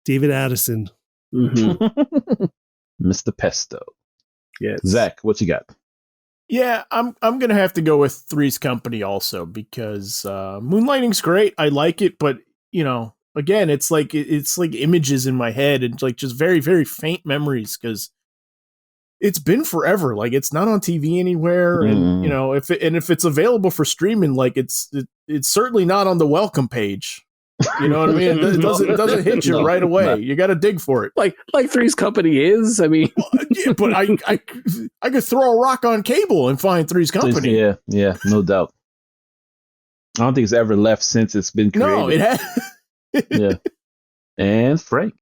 Speaker 4: David Addison.
Speaker 2: Mm-hmm.
Speaker 3: Mr. Pesto.
Speaker 2: Yes.
Speaker 3: Zach, what you got?
Speaker 1: Yeah, I'm gonna have to go with Three's Company also because Moonlighting's great. I like it, but again, it's like images in my head and just very, very faint memories because it's been forever. It's not on TV anywhere, and if it's available for streaming, it's certainly not on the welcome page. You know what I mean? It doesn't hit you right away.
Speaker 3: No.
Speaker 1: You got to dig for it.
Speaker 2: Like Three's Company is. I mean,
Speaker 1: Yeah, but I could throw a rock on cable and find Three's Company.
Speaker 3: Yeah, no doubt. I don't think it's ever left since it's been created.
Speaker 1: No, it has.
Speaker 3: Yeah. And Frank.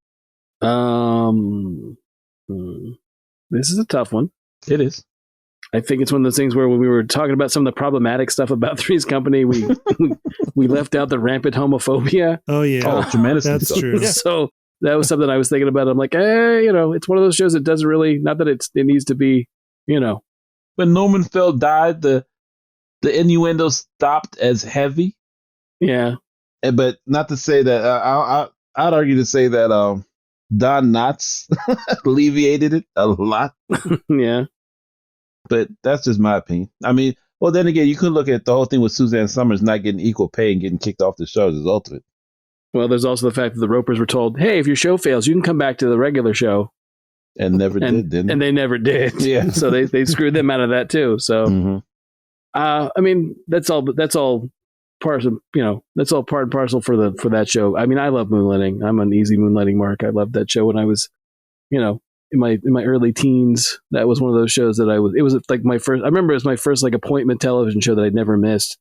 Speaker 2: This is a tough one.
Speaker 3: It is.
Speaker 2: I think it's one of those things where when we were talking about some of the problematic stuff about Three's Company, we left out the rampant homophobia.
Speaker 4: Oh yeah,
Speaker 3: Oh, tremendously.
Speaker 4: that's
Speaker 3: so.
Speaker 4: true.
Speaker 2: So that was something I was thinking about. I'm like, it's one of those shows that doesn't really, not that it needs to be,
Speaker 3: When Norman Fell died, the innuendo stopped as heavy.
Speaker 2: Yeah.
Speaker 3: But not to say that I'd argue to say that Don Knotts alleviated it a lot.
Speaker 2: Yeah.
Speaker 3: But that's just my opinion. I mean, well, then again, you could look at the whole thing with Suzanne Summers not getting equal pay and getting kicked off the show as a result of it.
Speaker 2: Well, there's also the fact that the Ropers were told, hey, if your show fails, you can come back to the regular show.
Speaker 3: And never did, didn't
Speaker 2: And they never did.
Speaker 3: Yeah.
Speaker 2: So they screwed them out of that too. So,
Speaker 3: Mm-hmm.
Speaker 2: I mean, that's all part of, that's all part and parcel for that show. I mean, I love moonlighting. I'm an easy moonlighting mark. I loved that show when I was, in my early teens. That was one of those shows that it was like my first, I remember it was my first like appointment television show that I'd never missed.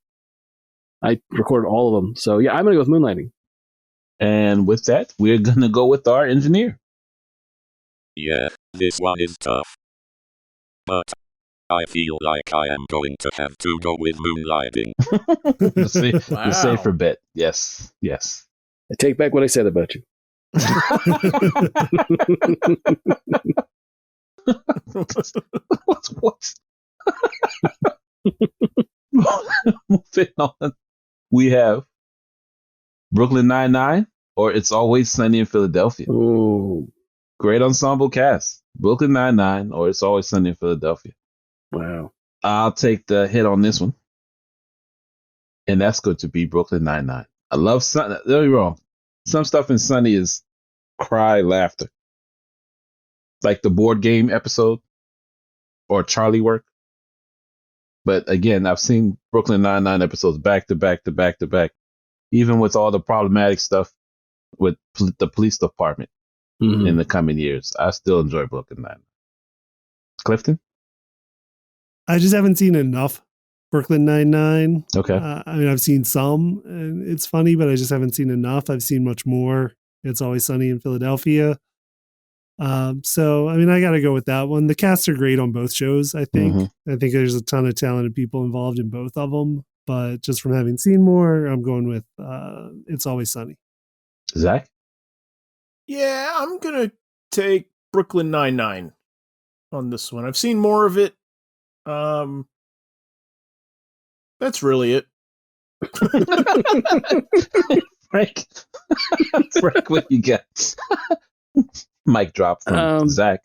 Speaker 2: I recorded all of them. So yeah, I'm going to go with moonlighting.
Speaker 3: And with that, we're going to go with our engineer.
Speaker 5: Yeah, this one is tough. But I feel like I am going to have to go with moonlighting.
Speaker 3: The safer bet. Yes.
Speaker 2: I take back what I said about you.
Speaker 3: What? Moving on. We have Brooklyn Nine-Nine or It's Always Sunny in Philadelphia.
Speaker 2: Oh,
Speaker 3: Great ensemble cast. Brooklyn Nine-Nine or It's Always Sunny in Philadelphia.
Speaker 2: wow.
Speaker 3: I'll take the hit on this one. And that's going to be Brooklyn Nine-Nine. I love Sunny. Don't get me wrong. Some stuff in Sunny is cry laughter. Like the board game episode or Charlie Work. But again, I've seen Brooklyn Nine-Nine episodes back to back to back to back. Even with all the problematic stuff with the police department in the coming years. I still enjoy Brooklyn Nine-Nine. Clifton?
Speaker 4: I just haven't seen enough Brooklyn Nine-Nine.
Speaker 3: Okay.
Speaker 4: I mean, I've seen some, and it's funny, but I just haven't seen enough. I've seen much more. It's Always Sunny in Philadelphia. So, I mean, I got to go with that one. The casts are great on both shows, I think. I think there's a ton of talented people involved in both of them. But just from having seen more, I'm going with It's Always Sunny.
Speaker 3: Zach?
Speaker 1: Yeah, I'm going to take Brooklyn Nine-Nine on this one. I've seen more of it. That's really it.
Speaker 3: Frank, what you got? Mic drop from Zach.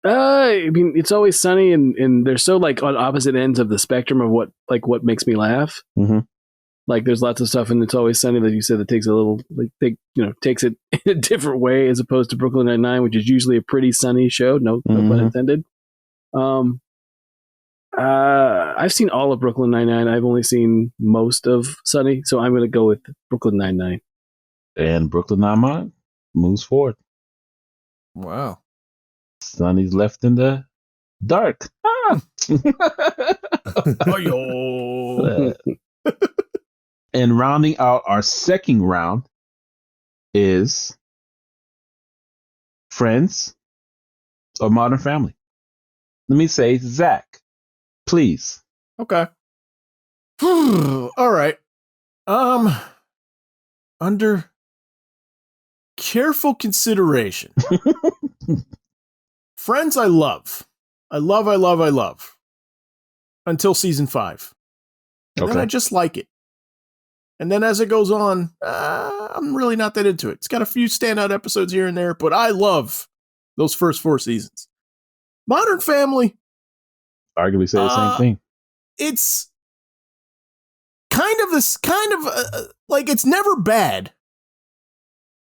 Speaker 2: I mean, It's Always Sunny, and they're so like on opposite ends of the spectrum of what makes me laugh.
Speaker 3: Mm-hmm.
Speaker 2: Like, there's lots of stuff in It's Always Sunny that you said that takes a little, takes it in a different way as opposed to Brooklyn Nine-Nine, which is usually a pretty sunny show. No pun intended. I've seen all of Brooklyn Nine-Nine. I've only seen most of Sunny, so I'm going to go with Brooklyn Nine-Nine.
Speaker 3: And Brooklyn Nine-Nine moves forward.
Speaker 1: Wow.
Speaker 3: Sunny's left in the dark. And rounding out our second round is Friends or Modern Family. Let me say, Zach, please.
Speaker 1: Okay. All right. Under careful consideration. Friends I love. I love. Until season 5. And then I just like it. And then as it goes on, I'm really not that into it. It's got a few standout episodes here and there, but I love those first 4 seasons. Modern Family.
Speaker 3: Arguably say the same thing.
Speaker 1: It's kind of like it's never bad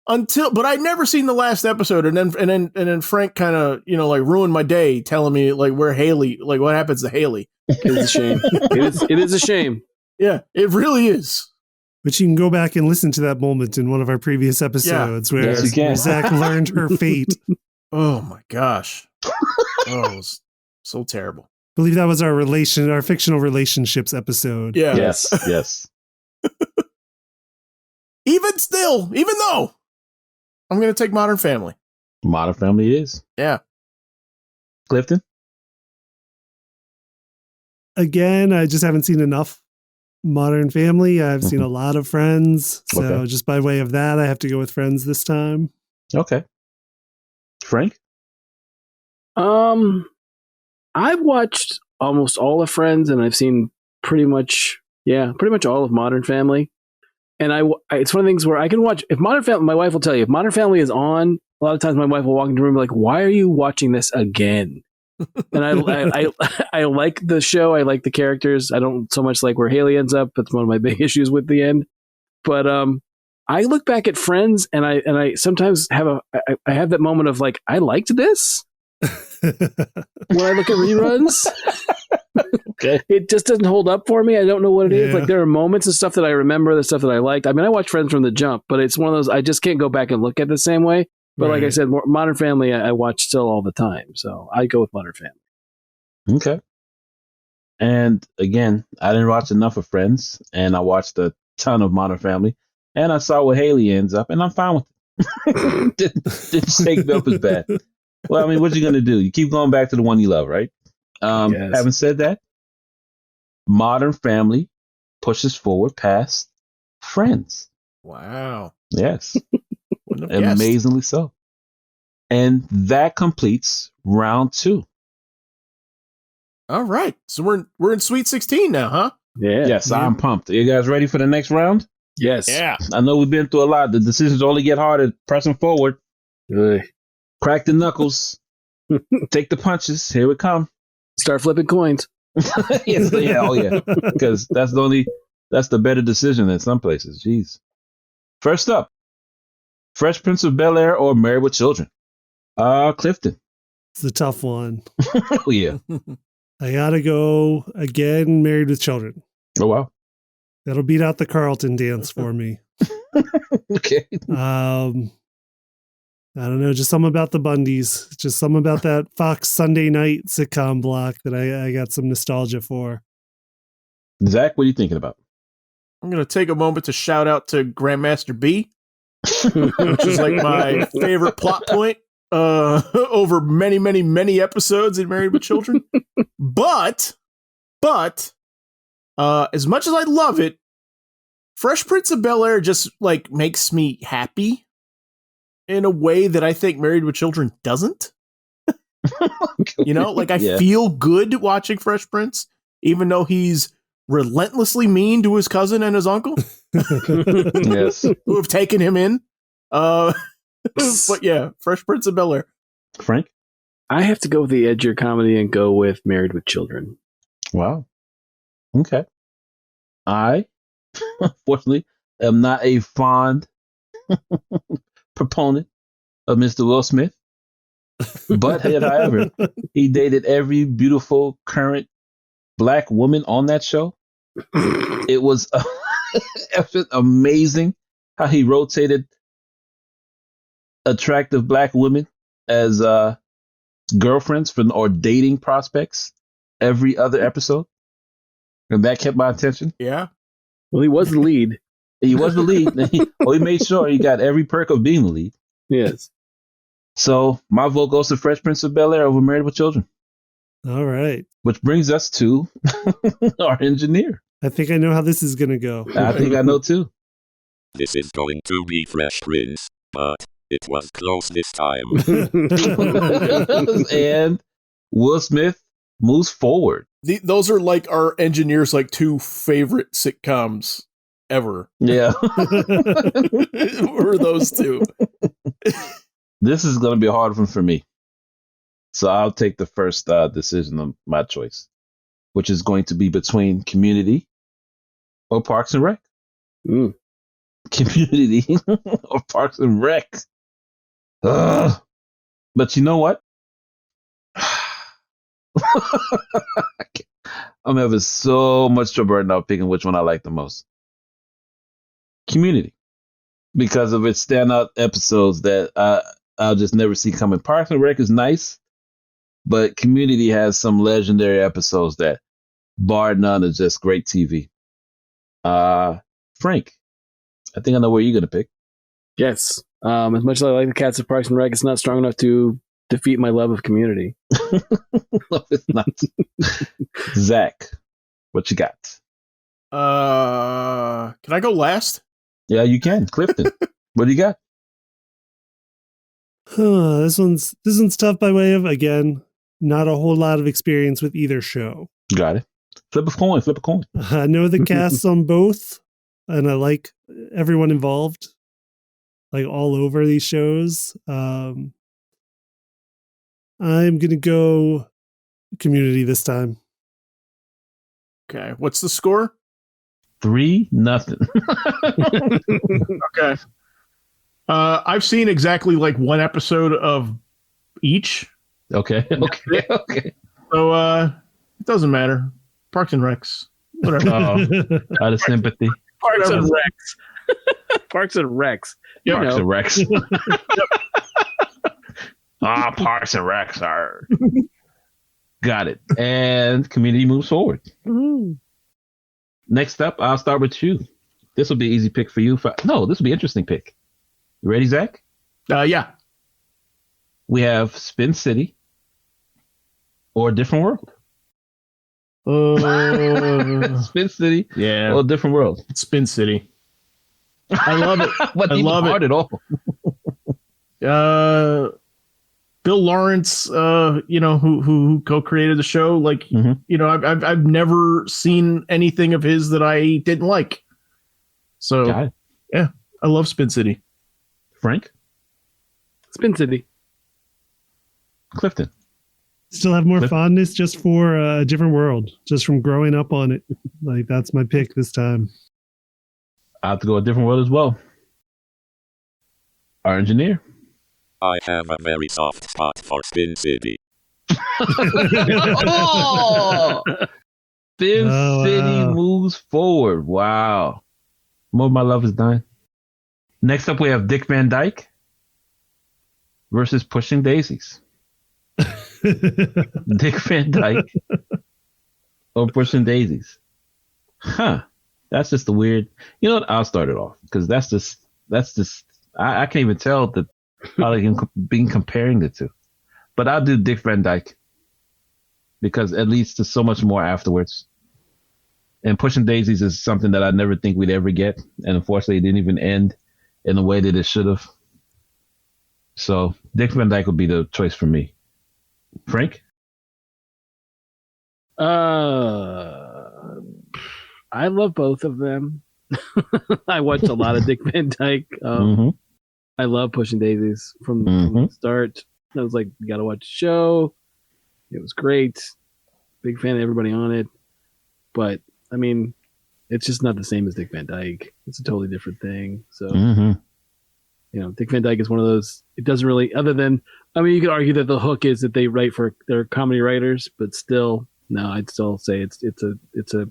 Speaker 1: but I'd never seen the last episode, and then Frank kind of like ruined my day telling me like where Haley, like what happens to Haley.
Speaker 2: It is a shame. It is a shame.
Speaker 1: Yeah, it really is.
Speaker 4: Which you can go back and listen to that moment in one of our previous episodes where,
Speaker 3: Yes, you can.
Speaker 4: where Zach learned her fate.
Speaker 1: Oh my gosh. Oh, it was so terrible.
Speaker 4: I believe that was our fictional relationships episode.
Speaker 1: Yeah.
Speaker 3: Yes.
Speaker 1: Even though I'm going to take Modern Family.
Speaker 3: Modern Family is.
Speaker 1: Yeah.
Speaker 3: Clifton?
Speaker 4: Again, I just haven't seen enough Modern Family. I've seen a lot of Friends. So
Speaker 3: Okay.
Speaker 4: just by way of that, I have to go with Friends this time.
Speaker 3: Okay. Frank?
Speaker 2: I've watched almost all of Friends, and I've seen pretty much all of Modern Family. And it's one of the things where I can watch, if Modern Family, my wife will tell you, if Modern Family is on, a lot of times my wife will walk into the room and be like, why are you watching this again? And I like the show. I like the characters. I don't so much like where Haley ends up. That's one of my big issues with the end. But I look back at Friends, and I sometimes have I have that moment of like, I liked this when I look at reruns.
Speaker 3: Okay.
Speaker 2: It just doesn't hold up for me. I don't know what it is. Like, there are moments and stuff that I remember, the stuff that I liked. I mean, I watch Friends from the jump, but it's one of those, I just can't go back and look at the same way. But like I said, Modern Family, I watch still all the time. So I go with Modern Family.
Speaker 3: Okay. And again, I didn't watch enough of Friends, and I watched a ton of Modern Family, and I saw where Haley ends up, and I'm fine with it. didn't shake me up as bad. Well, I mean, what you going to do? You keep going back to the one you love, right?
Speaker 2: Yes.
Speaker 3: Having said that, Modern Family pushes forward past Friends.
Speaker 1: Wow.
Speaker 3: Yes.
Speaker 1: Wouldn't have guessed.
Speaker 3: Amazingly so. And that completes round 2.
Speaker 1: All right. So we're in Sweet 16 now, huh?
Speaker 2: Yeah.
Speaker 3: Yes, I'm pumped. Are you guys ready for the next round?
Speaker 2: Yes.
Speaker 1: Yeah.
Speaker 3: I know we've been through a lot. The decisions only get harder pressing forward.
Speaker 2: Ugh.
Speaker 3: Crack the knuckles. Take the punches. Here we come.
Speaker 2: Start flipping coins.
Speaker 3: Yes, yeah, oh yeah. Because that's the better decision in some places. Jeez. First up, Fresh Prince of Bel-Air or Married with Children? Clifton.
Speaker 4: It's a tough one.
Speaker 3: Oh yeah.
Speaker 4: I gotta go again, Married with Children.
Speaker 3: Oh wow.
Speaker 4: That'll beat out the Carlton dance for me.
Speaker 3: Okay.
Speaker 4: I don't know, just something about the Bundys, just something about that Fox Sunday night sitcom block that I got some nostalgia for.
Speaker 3: Zach, what are you thinking about?
Speaker 1: I'm going to take a moment to shout out to Grandmaster B, which is like my favorite plot point over many, many, many episodes in Married with Children. But as much as I love it, Fresh Prince of Bel-Air just like makes me happy in a way that I think Married with Children doesn't. You know, like I feel good watching Fresh Prince, even though he's relentlessly mean to his cousin and his uncle.
Speaker 3: Yes.
Speaker 1: Who have taken him in. But yeah, Fresh Prince of Bel-Air.
Speaker 3: Frank?
Speaker 2: I have to go with the edgier comedy and go with Married with Children.
Speaker 3: Wow. Okay. I, unfortunately, am not a fond proponent of Mr. Will Smith. But however, he dated every beautiful current black woman on that show. It was amazing how he rotated attractive black women as girlfriends or dating prospects every other episode. And that kept my attention.
Speaker 1: Yeah.
Speaker 2: Well, he was the lead.
Speaker 3: He was the lead. He made sure he got every perk of being the lead.
Speaker 2: Yes.
Speaker 3: So my vote goes to Fresh Prince of Bel-Air over Married with Children.
Speaker 4: All right.
Speaker 3: Which brings us to our engineer.
Speaker 4: I think I know how this is going to go.
Speaker 3: I think I know too.
Speaker 5: This is going to be Fresh Prince, but it was close this time.
Speaker 3: And Will Smith moves forward.
Speaker 1: Those are like our engineers' like 2 favorite sitcoms ever.
Speaker 3: Yeah.
Speaker 1: Were those 2.
Speaker 3: This is going to be a hard one for me. So I'll take the first decision of my choice, which is going to be between Community or Parks and Rec. Community or Parks and Rec. Ugh. But you know what? I'm having so much trouble right now picking which one I like the most. Community, because of its standout episodes that I'll just never see coming. Parks and Rec is nice, but Community has some legendary episodes that, bar none, are just great TV. Frank, I think I know where you're gonna pick.
Speaker 2: Yes. As much as I like the cats of Parks and Rec, it's not strong enough to defeat my love of Community.
Speaker 3: No, it's not. Zach, what you got?
Speaker 1: Can I go last?
Speaker 3: Yeah, you can. Clifton, what do you got?
Speaker 4: This one's tough by way of, again, not a whole lot of experience with either show.
Speaker 3: Got it. Flip a coin. Flip a coin.
Speaker 4: I know the casts on both, and I like everyone involved, like all over these shows. I'm gonna go Community this time.
Speaker 1: Okay. What's the score?
Speaker 3: 3-0.
Speaker 1: Okay. I've seen exactly like one episode of each.
Speaker 3: Okay.
Speaker 1: So it doesn't matter. Parks and Recs. Whatever.
Speaker 3: Out of sympathy.
Speaker 2: Parks and Recs. Parks and Recs.
Speaker 1: Yep.
Speaker 3: Parks and Recs. Parks and Recs are. Got it. And Community moves forward.
Speaker 2: Mm-hmm.
Speaker 3: Next up, I'll start with you. This will be an easy pick for you. No, this will be an interesting pick. You ready, Zach?
Speaker 1: Yeah.
Speaker 3: We have Spin City or A Different World. Spin City
Speaker 1: Yeah.
Speaker 3: or A Different World.
Speaker 1: Spin City. I love it.
Speaker 3: Wasn't
Speaker 1: I
Speaker 3: even
Speaker 1: love
Speaker 3: hard
Speaker 1: it.
Speaker 3: at all.
Speaker 1: Bill Lawrence, who co-created the show, like,
Speaker 3: Mhm.
Speaker 1: I've never seen anything of his that I didn't like. So
Speaker 3: Got it.
Speaker 1: yeah, I love Spin City.
Speaker 3: Frank?
Speaker 2: Spin City.
Speaker 3: Clifton?
Speaker 4: Still have more
Speaker 3: Cliff?
Speaker 4: fondness just for A Different World, just from growing up on it. Like, that's my pick this time.
Speaker 3: I have to go A Different World as well. Our engineer?
Speaker 5: I have a very soft spot for Spin City.
Speaker 3: Oh! Spin
Speaker 4: Oh,
Speaker 3: City
Speaker 4: wow.
Speaker 3: moves forward. Wow. More of my love is dying. Next up, we have Dick Van Dyke versus Pushing Daisies. Dick Van Dyke or Pushing Daisies. Huh. That's just a weird. You know what? I'll start it off because that's just. I can't even tell how they can be comparing the two. But I'll do Dick Van Dyke because it leads to so much more afterwards. And Pushing Daisies is something that I never think we'd ever get. And unfortunately, it didn't even end in the way that it should have. So Dick Van Dyke would be the choice for me. Frank?
Speaker 2: I love both of them. I watched a lot of Dick Van Dyke. I love Pushing Daisies from the start. I was like, you got to watch the show. It was great. Big fan of everybody on it. But, I mean, it's just not the same as Dick Van Dyke. It's a totally different thing. So, Dick Van Dyke is one of those, it doesn't really, other than, I mean, you could argue that the hook is that they write for their comedy writers, but still, no, I'd still say it's a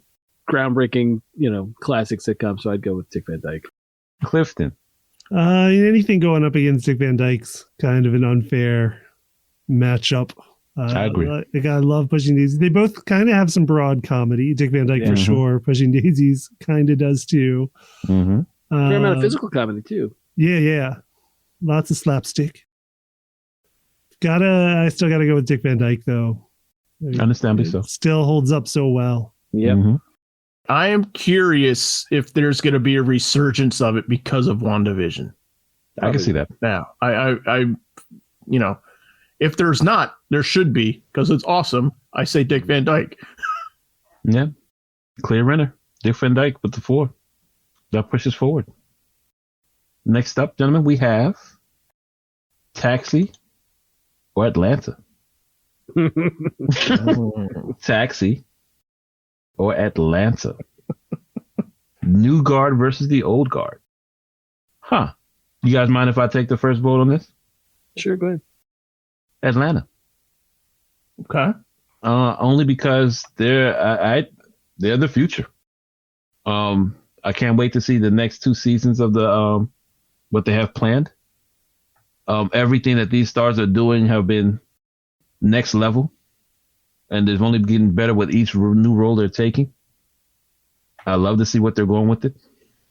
Speaker 2: groundbreaking, classic sitcom. So I'd go with Dick Van Dyke.
Speaker 3: Clifton?
Speaker 4: Anything going up against Dick Van Dyke's kind of an unfair matchup.
Speaker 3: I agree.
Speaker 4: I love Pushing Daisies. They both kind of have some broad comedy. Dick Van Dyke for sure. Pushing Daisies kind of does too.
Speaker 2: Fair amount of physical comedy too.
Speaker 4: Yeah. Lots of slapstick. I still gotta go with Dick Van Dyke though.
Speaker 3: Understandably so.
Speaker 4: Still holds up so well.
Speaker 2: Yep.
Speaker 1: I am curious if there's going to be a resurgence of it because of WandaVision.
Speaker 3: I can see that.
Speaker 1: Now, I if there's not, there should be because it's awesome. I say Dick Van Dyke.
Speaker 3: Yeah. Clear winner. Dick Van Dyke with the 4. That pushes forward. Next up, gentlemen, we have Taxi or Atlanta. Taxi or Atlanta. New guard versus the old guard. Huh. You guys mind if I take the first vote on this?
Speaker 2: Sure, go ahead.
Speaker 3: Atlanta.
Speaker 1: Okay.
Speaker 3: Only because they're the future. I can't wait to see the next 2 seasons of the what they have planned. Everything that these stars are doing have been next level, and they're only getting better with each new role they're taking. I love to see what they're going with it.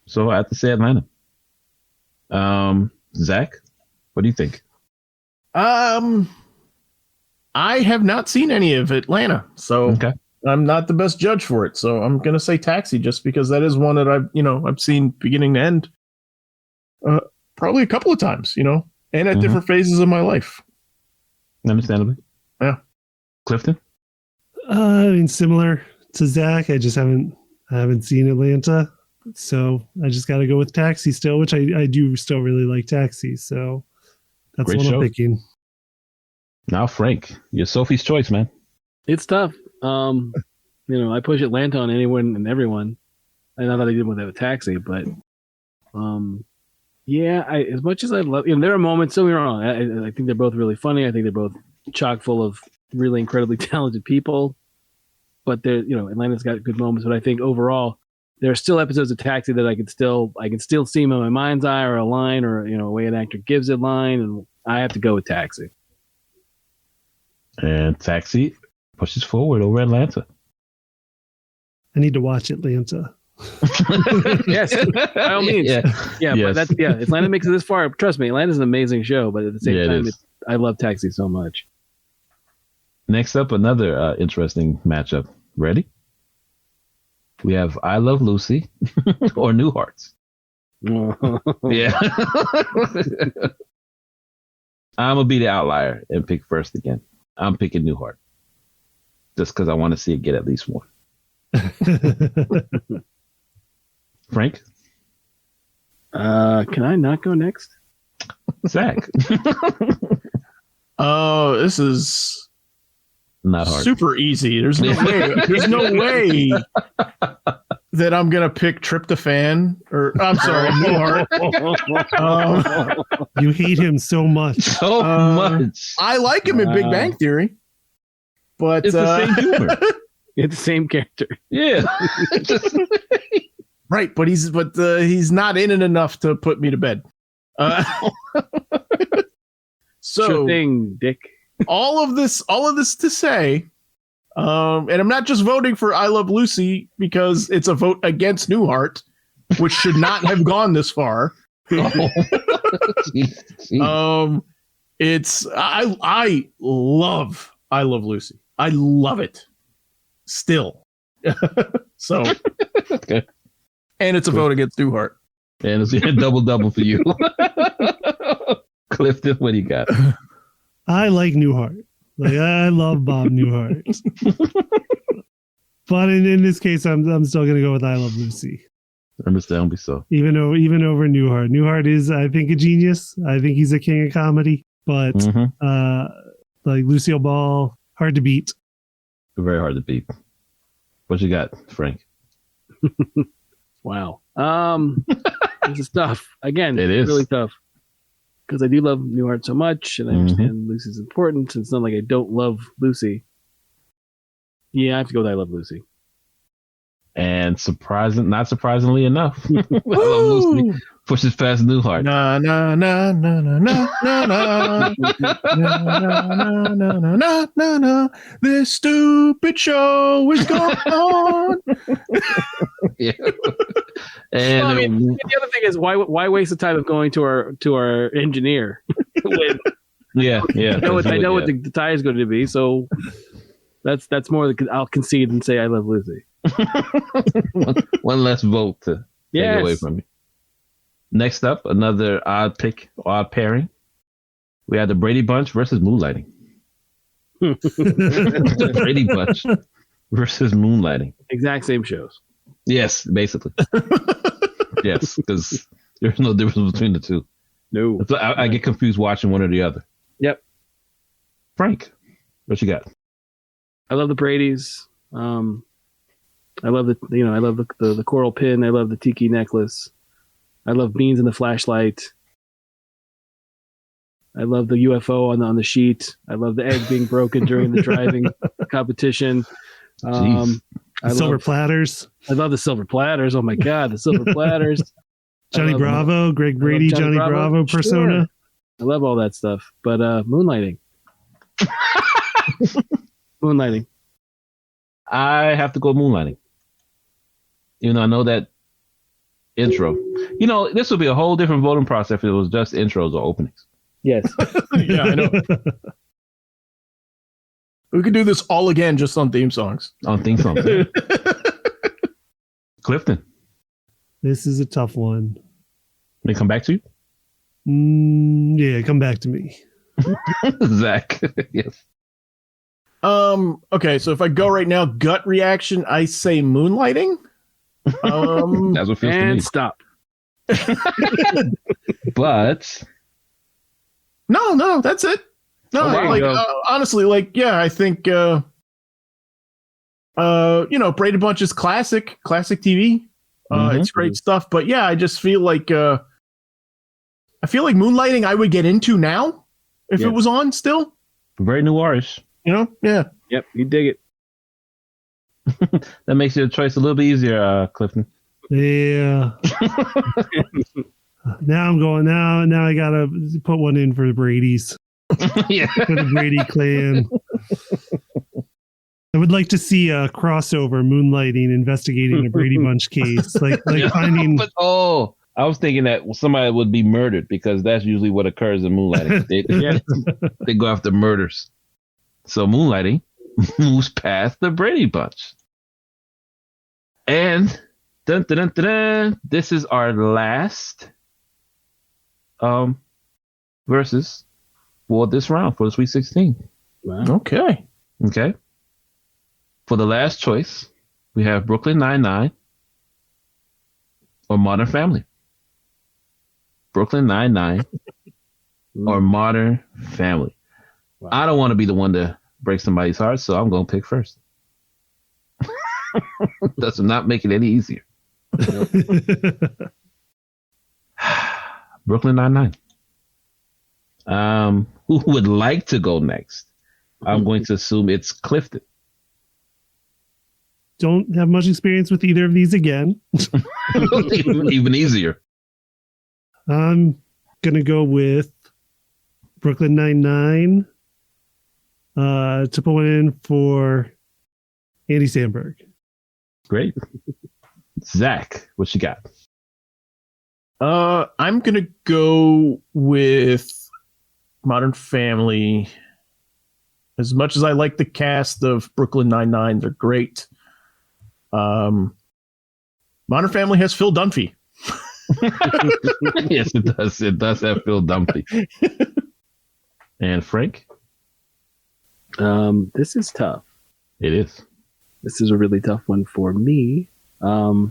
Speaker 3: So I have to say Atlanta. Zach, what do you think?
Speaker 1: I have not seen any of Atlanta, so
Speaker 3: Okay.
Speaker 1: I'm not the best judge for it. So I'm gonna say Taxi, just because that is one that I've seen beginning to end, probably a couple of times, and at different phases of my life.
Speaker 3: Understandably.
Speaker 1: Yeah.
Speaker 3: Clifton?
Speaker 4: I mean, similar to Zach, I haven't seen Atlanta, so I just got to go with Taxi still, which I do still really like Taxi. So that's
Speaker 3: Great
Speaker 4: what
Speaker 3: show.
Speaker 4: I'm picking.
Speaker 3: Now, Frank, you're Sophie's choice, man.
Speaker 2: It's tough. I push Atlanta on anyone and everyone. I know that I did with a Taxi, but as much as I love, there are moments. Don't get me wrong. I think they're both really funny. I think they're both chock full of really incredibly talented people. But Atlanta's got good moments. But I think overall, there are still episodes of Taxi that I can still see them in my mind's eye, or a line, or a way an actor gives a line, and I have to go with Taxi.
Speaker 3: And Taxi pushes forward over Atlanta.
Speaker 4: I need to watch Atlanta.
Speaker 2: Yes, by all means. Yeah,
Speaker 3: Yes.
Speaker 2: But Atlanta makes it this far. Trust me, Atlanta's an amazing show. But at the same time, I love Taxi so much.
Speaker 3: Next up, another interesting matchup. Ready? We have I Love Lucy or New Hearts. Yeah. I'm going to be the outlier and pick first again. I'm picking New Heart. Just because I want to see it get at least one. Frank?
Speaker 2: Can I not go next?
Speaker 3: Zach?
Speaker 1: Oh, this is
Speaker 3: Not hard.
Speaker 1: super easy. There's no way. There's no way that I'm gonna pick Tryptophan, or I'm sorry, New Heart.
Speaker 4: You hate him so much.
Speaker 3: So much.
Speaker 1: I like him in Big Bang Theory, but
Speaker 3: It's the same humor.
Speaker 2: It's the same character.
Speaker 3: Yeah.
Speaker 1: right. But he's not in it enough to put me to bed. So
Speaker 2: Sure thing, Dick.
Speaker 1: all of this to say, and I'm not just voting for I Love Lucy because it's a vote against Newhart, which should not have gone this far. It's I love Lucy. I love it still. So,
Speaker 3: Okay.
Speaker 1: And it's a vote against Newhart.
Speaker 3: And it's a double for you. Clifton, what do you got?
Speaker 4: I like Newhart. Like, I love Bob Newhart. But in this case, I'm still going to go with I Love Lucy.
Speaker 3: Understandably so.
Speaker 4: Even over Newhart. Newhart is, I think, a genius. I think he's a king of comedy. But like Lucille Ball, hard to beat.
Speaker 3: Very hard to beat. What you got, Frank?
Speaker 2: Wow. This is tough. Again,
Speaker 3: It is.
Speaker 2: really tough. Because I do love Newhart so much, and I understand Lucy's importance. It's not like I don't love Lucy. Yeah, I have to go with I Love Lucy.
Speaker 3: And not surprisingly enough, I Love Lucy pushes past Newhart.
Speaker 1: Na na na na na na na na na na na na na. This stupid show is going on.
Speaker 3: Yeah. And
Speaker 2: Well, I mean, the other thing is, why waste the time of going to our engineer? When
Speaker 3: yeah.
Speaker 2: I know what the tie is going to be, so that's more. I'll concede and say I Love Lucy.
Speaker 3: one less vote to take
Speaker 2: Yes.
Speaker 3: away from me. Next up, another odd pairing. We had the Brady Bunch versus Moonlighting. The Brady Bunch versus Moonlighting.
Speaker 2: Exact same shows.
Speaker 3: Yes, basically. Yes, because there's no difference between the two.
Speaker 2: No.
Speaker 3: So I get confused watching one or the other.
Speaker 2: Yep.
Speaker 3: Frank, what you got?
Speaker 2: I love the Bradys. I love the coral pin. I love the tiki necklace. I love Beans and the flashlight. I love the UFO on the sheet. I love the egg being broken during the driving competition.
Speaker 3: Jeez.
Speaker 4: Silver platters.
Speaker 2: I love the silver platters. Oh my God, the silver platters.
Speaker 4: Johnny Bravo, Greg Brady, Johnny Bravo persona.
Speaker 2: Sure. I love all that stuff. But moonlighting. Moonlighting.
Speaker 3: I have to go moonlighting. Even though I know that intro. You know, this would be a whole different voting process if it was just intros or openings.
Speaker 2: Yes.
Speaker 1: Yeah, I know. We could do this all again just on theme songs.
Speaker 3: On theme songs. Clifton.
Speaker 4: This is a tough one.
Speaker 3: May come back to you?
Speaker 4: Yeah, come back to me.
Speaker 3: Zach. Yes.
Speaker 1: Okay, so if I go right now, gut reaction, I say moonlighting.
Speaker 3: That's what feels to me.
Speaker 2: And stop.
Speaker 3: But
Speaker 1: No, that's it. No,
Speaker 2: Oh, there you
Speaker 1: like
Speaker 2: go.
Speaker 1: honestly, like I think Brady Bunch is classic TV.
Speaker 3: Mhm.
Speaker 1: It's great stuff, but yeah, I just feel like moonlighting I would get into now if
Speaker 2: Yeah.
Speaker 1: it was on still.
Speaker 3: very new artist.
Speaker 1: Yeah.
Speaker 2: Yep, you dig it.
Speaker 3: That makes your choice a little bit easier, Clifton.
Speaker 4: Yeah. Now I'm going. Now I gotta put one in for the Brady's.
Speaker 3: Yeah.
Speaker 4: For the Brady clan. I would like to see a crossover moonlighting investigating a Brady Bunch case, like finding.
Speaker 3: But, I was thinking that somebody would be murdered because that's usually what occurs in moonlighting. They go after murders. So moonlighting moves past the Brady Bunch. And dun, dun, dun, dun, dun, this is our last versus for this round, for the Sweet 16.
Speaker 2: Wow.
Speaker 1: Okay.
Speaker 3: Okay. For the last choice, we have Brooklyn Nine-Nine or Modern Family. Brooklyn Nine-Nine or Modern Family.
Speaker 2: Wow.
Speaker 3: I don't want to be the one to break somebody's heart, so I'm going to pick first. Does not make it any easier. Brooklyn Nine-Nine. Who would like to go next? I'm going to assume it's Clifton.
Speaker 4: Don't have much experience with either of these again.
Speaker 3: Even easier.
Speaker 4: I'm gonna go with Brooklyn Nine-Nine to put one in for Andy Samberg.
Speaker 3: Great. Zach, what you got?
Speaker 1: I'm gonna go with Modern Family. As much as I like the cast of Brooklyn Nine-Nine, they're great. Modern Family has Phil Dunphy.
Speaker 3: Yes, it does. It does have Phil Dunphy. And Frank?
Speaker 2: This is tough.
Speaker 3: It is.
Speaker 2: This is a really tough one for me. I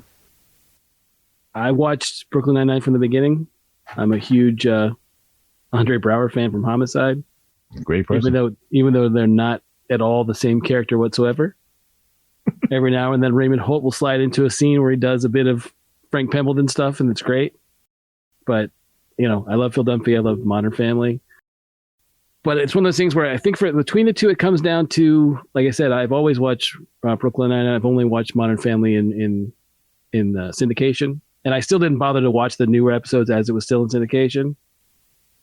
Speaker 2: watched Brooklyn Nine-Nine from the beginning. I'm a huge Andre Braugher fan from Homicide.
Speaker 3: Great person.
Speaker 2: Even though they're not at all the same character whatsoever. Every now and then Raymond Holt will slide into a scene where he does a bit of Frank Pembleton stuff, and it's great. But, I love Phil Dunphy. I love Modern Family. But it's one of those things where I think between the two, it comes down to, like I said, I've always watched Brooklyn Nine-Nine. I've only watched Modern Family in syndication. And I still didn't bother to watch the newer episodes as it was still in syndication.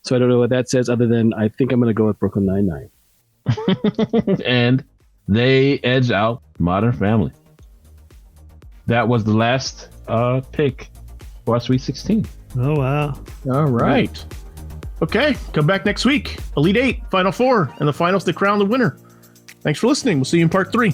Speaker 2: So I don't know what that says other than I think I'm going to go with Brooklyn Nine-Nine.
Speaker 3: And they edge out Modern Family. That was the last pick for our Sweet 16.
Speaker 4: Oh wow!
Speaker 1: All right. Okay, come back next week. Elite 8, Final 4, and the finals to crown the winner. Thanks for listening. We'll see you in part 3.